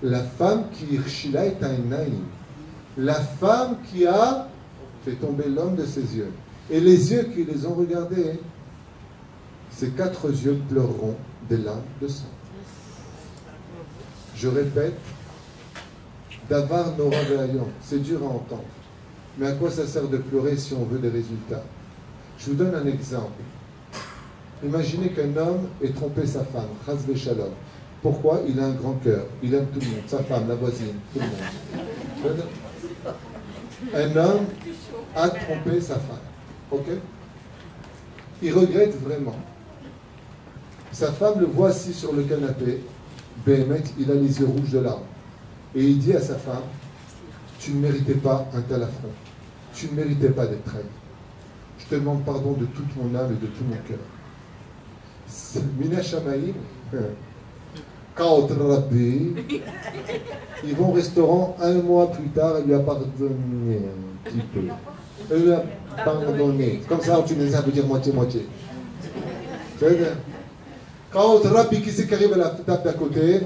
La femme qui irshila est un naïm. La femme qui a fait tomber l'homme de ses yeux. Et les yeux qui les ont regardés, ces 4 yeux pleureront des larmes de sang. Je répète, Davar Nora Ve'ayom, c'est dur à entendre. Mais à quoi ça sert de pleurer si on veut des résultats? Je vous donne un exemple. Imaginez qu'un homme ait trompé sa femme, Chas v'Shalom. Pourquoi? Il a un grand cœur, il aime tout le monde, sa femme, la voisine, tout le monde. Un homme a trompé sa femme, ok? Il regrette vraiment. Sa femme le voit assis sur le canapé, Béhémet, il a les yeux rouges de larmes. Et il dit à sa femme, tu ne méritais pas un tel affront. Tu ne méritais pas d'être trahi. Je te demande pardon de toute mon âme et de tout mon cœur. Mina Shamaïm, Kaot Rabbi, ils vont au restaurant, 1 mois plus tard, elle lui a pardonné un petit peu. Elle lui a pardonné. Comme ça, en tunisien, ça veut dire moitié-moitié. Kaot Rabbi, qui c'est qui arrive à la table d'à côté?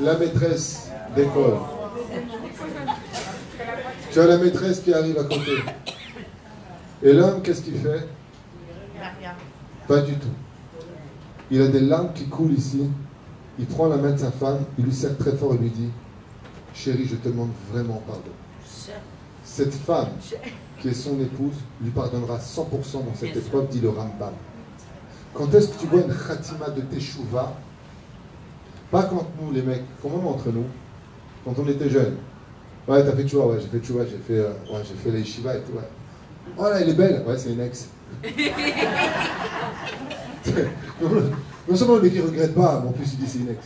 La maîtresse d'école. Tu as la maîtresse qui arrive à côté. Et l'homme, qu'est-ce qu'il fait? Pas du tout. Il a des larmes qui coulent ici. Il prend la main de sa femme, il lui serre très fort et lui dit, chérie, je te demande vraiment pardon. Cette femme, qui est son épouse, lui pardonnera 100% dans cette épreuve, dit le Rambam. Quand est-ce que tu vois une khatima de teshuva? Pas quand nous, les mecs, comment entre nous? Quand on était jeunes. Ouais, t'as fait tchouva, ouais, j'ai fait tchouva, j'ai fait les yeshiva et tout, ouais. Oh là, elle est belle, ouais, c'est une ex. Non seulement le mec il regrette pas, mais en plus il dit c'est une ex.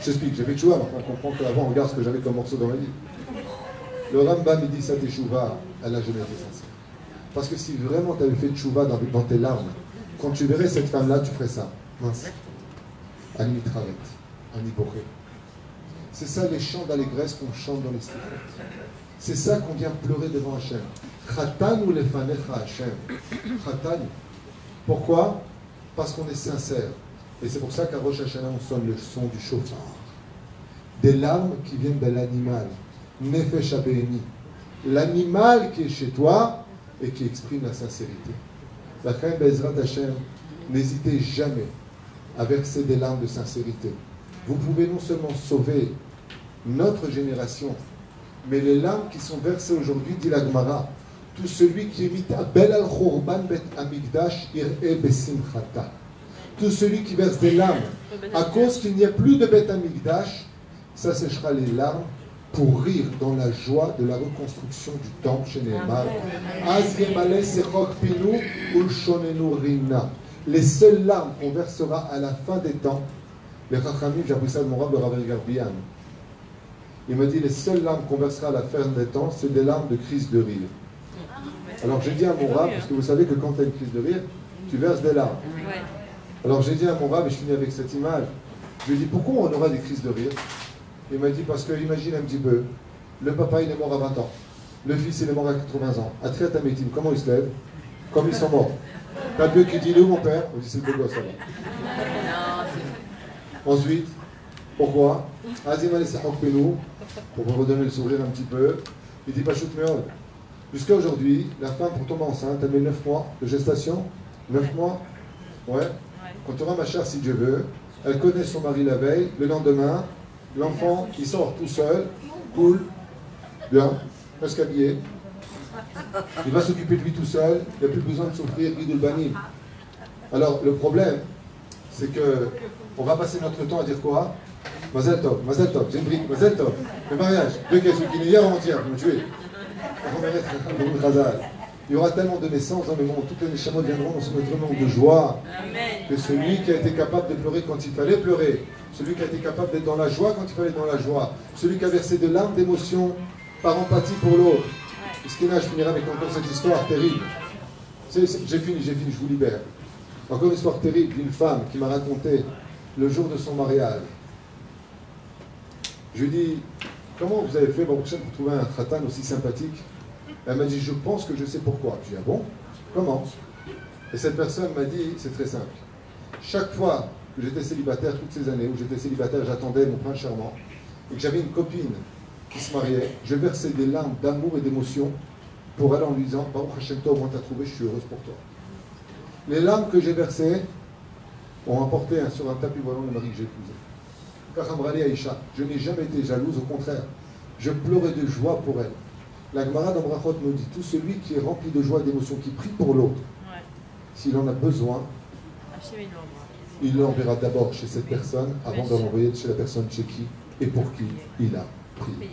J'explique, j'ai fait tchouva, mais on comprend qu'avant, regarde ce que j'avais comme morceau dans la vie. Le Rambam, il dit ça, tes tchouva, elle n'a jamais été sincère. Parce que si vraiment tu avais fait tchouva dans tes larmes, quand tu verrais cette femme-là, tu ferais ça. Mince. Ani travet, ani boré. C'est ça les chants d'allégresse qu'on chante dans les slichot. C'est ça qu'on vient pleurer devant Hachem. Chatanu lefanecha Hachem. Chatanu. Pourquoi? Parce qu'on est sincère. Et c'est pour ça qu'à Rosh Hashanah, on sonne le son du chauffard. Des larmes qui viennent de l'animal. Nefesh Abéni. L'animal qui est chez toi et qui exprime la sincérité. La Chaim Bezrat Hashem, n'hésitez jamais à verser des larmes de sincérité. Vous pouvez non seulement sauver notre génération, mais les larmes qui sont versées aujourd'hui, dit la Gemara, tout celui qui évite Abel al-Khurban bet Amigdash ir'e besimchata. Tout celui qui verse des larmes à cause qu'il n'y a plus de Bet Amigdash, ça séchera les larmes pour rire dans la joie de la reconstruction du temple chez Nehemar. Az yemale sechok pinu ulshonenu rina. Les seules larmes qu'on versera à la fin des temps, les Chachamim, j'ai appris ça de mon rab, le Rav Garbian. Il m'a dit, les seules larmes qu'on versera à la fin des temps, c'est des larmes de crise de rire. Alors j'ai dit à mon rab, parce que vous savez que quand tu as une crise de rire, tu verses des larmes. Alors j'ai dit à mon rab, et je finis avec cette image, je lui ai dit, pourquoi on aura des crises de rire? Il m'a dit, parce que imagine un petit peu, le papa il est mort à 20 ans, le fils il est mort à 80 ans, à Triat Ametim, comment ils se lèvent? Comme ils sont morts. T'as le qui dit, il est où mon père? On dit, c'est le beau gosse, ça va. Ensuite, pourquoi? Azim al Penou, pour vous redonner le sourire un petit peu, il dit, pas shoot meod. Jusqu'à aujourd'hui, la femme pour tomber enceinte, elle met 9 mois de gestation. 9 mois? Ouais. Quand tu auras ma chère, si Dieu veut, elle connaît son mari la veille, le lendemain, l'enfant, il sort tout seul, cool, bien, presque habillé. Il va s'occuper de lui tout seul, il n'a plus besoin de souffrir, Guidul Banim. Alors, le problème, c'est que on va passer notre temps à dire quoi? Mazel Tov, j'ai une brique, Mazel Tov, le mariage, le qu'est-ce qu'il est hier avant-hier, vous me tuez. Il y aura tellement de naissances dans le monde, toutes les chameaux viendront dans notre monde de joie, que celui qui a été capable de pleurer quand il fallait pleurer, celui qui a été capable d'être dans la joie quand il fallait être dans la joie, celui qui a versé de larmes d'émotion par empathie pour l'autre. Iskina, je finirai avec encore cette histoire terrible. J'ai fini, je vous libère. Encore une histoire terrible d'une femme qui m'a raconté le jour de son mariage. Je lui dis, comment vous avez fait pour trouver un khatan aussi sympathique? Elle m'a dit, je pense que je sais pourquoi. Je lui ai dit, ah bon? Comment? Et cette personne m'a dit, c'est très simple. Chaque fois que j'étais célibataire, toutes ces années où j'étais célibataire, j'attendais mon prince charmant, et que j'avais une copine qui se mariait, je versais des larmes d'amour et d'émotion pour elle en lui disant, Baruch Hashem Tov, on t'a trouvé, je suis heureuse pour toi. Les larmes que j'ai versées ont emporté sur un tapis volant le mari que j'ai épousé. Kachamrali Aïcha, je n'ai jamais été jalouse, au contraire, je pleurais de joie pour elle. La Gemara dans Brachot nous dit, tout celui qui est rempli de joie et d'émotion, qui prie pour l'autre, s'il en a besoin, il l'enverra d'abord chez cette personne avant de l'envoyer chez la personne chez qui et pour qui il a prié.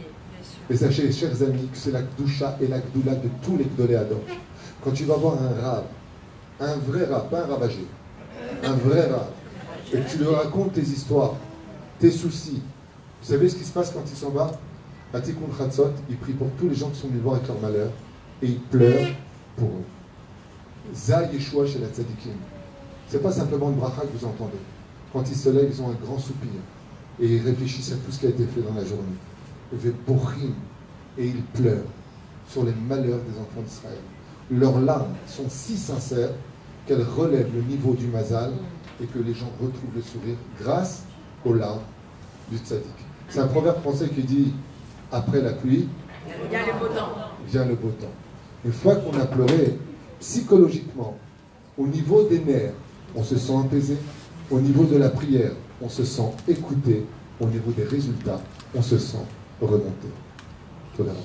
Et sachez, chers amis, que c'est la Kdusha et la Gdoula de tous les Gdoléadors. Quand tu vas voir un rave, un vrai rave, pas un ravagé, un vrai rave, et que tu lui racontes tes histoires, tes soucis, vous savez ce qui se passe quand il s'en va? À Tikkun Chatzot, il prie pour tous les gens qui sont venus voir avec leur malheur, et il pleure pour eux. Za Yeshua chez la Tzadikim. C'est pas simplement une bracha que vous entendez. Quand ils se lèvent, ils ont un grand soupir. Et ils réfléchissent à tout ce qui a été fait dans la journée. Et ils pleurent sur les malheurs des enfants d'Israël. Leurs larmes sont si sincères qu'elles relèvent le niveau du mazal et que les gens retrouvent le sourire grâce aux larmes du tzaddik. C'est un proverbe français qui dit « Après la pluie, vient le beau temps. Vient le beau temps ». Une fois qu'on a pleuré, psychologiquement, au niveau des nerfs, on se sent apaisé. Au niveau de la prière, on se sent écouté. Au niveau des résultats, on se sent remonté. Tolérable.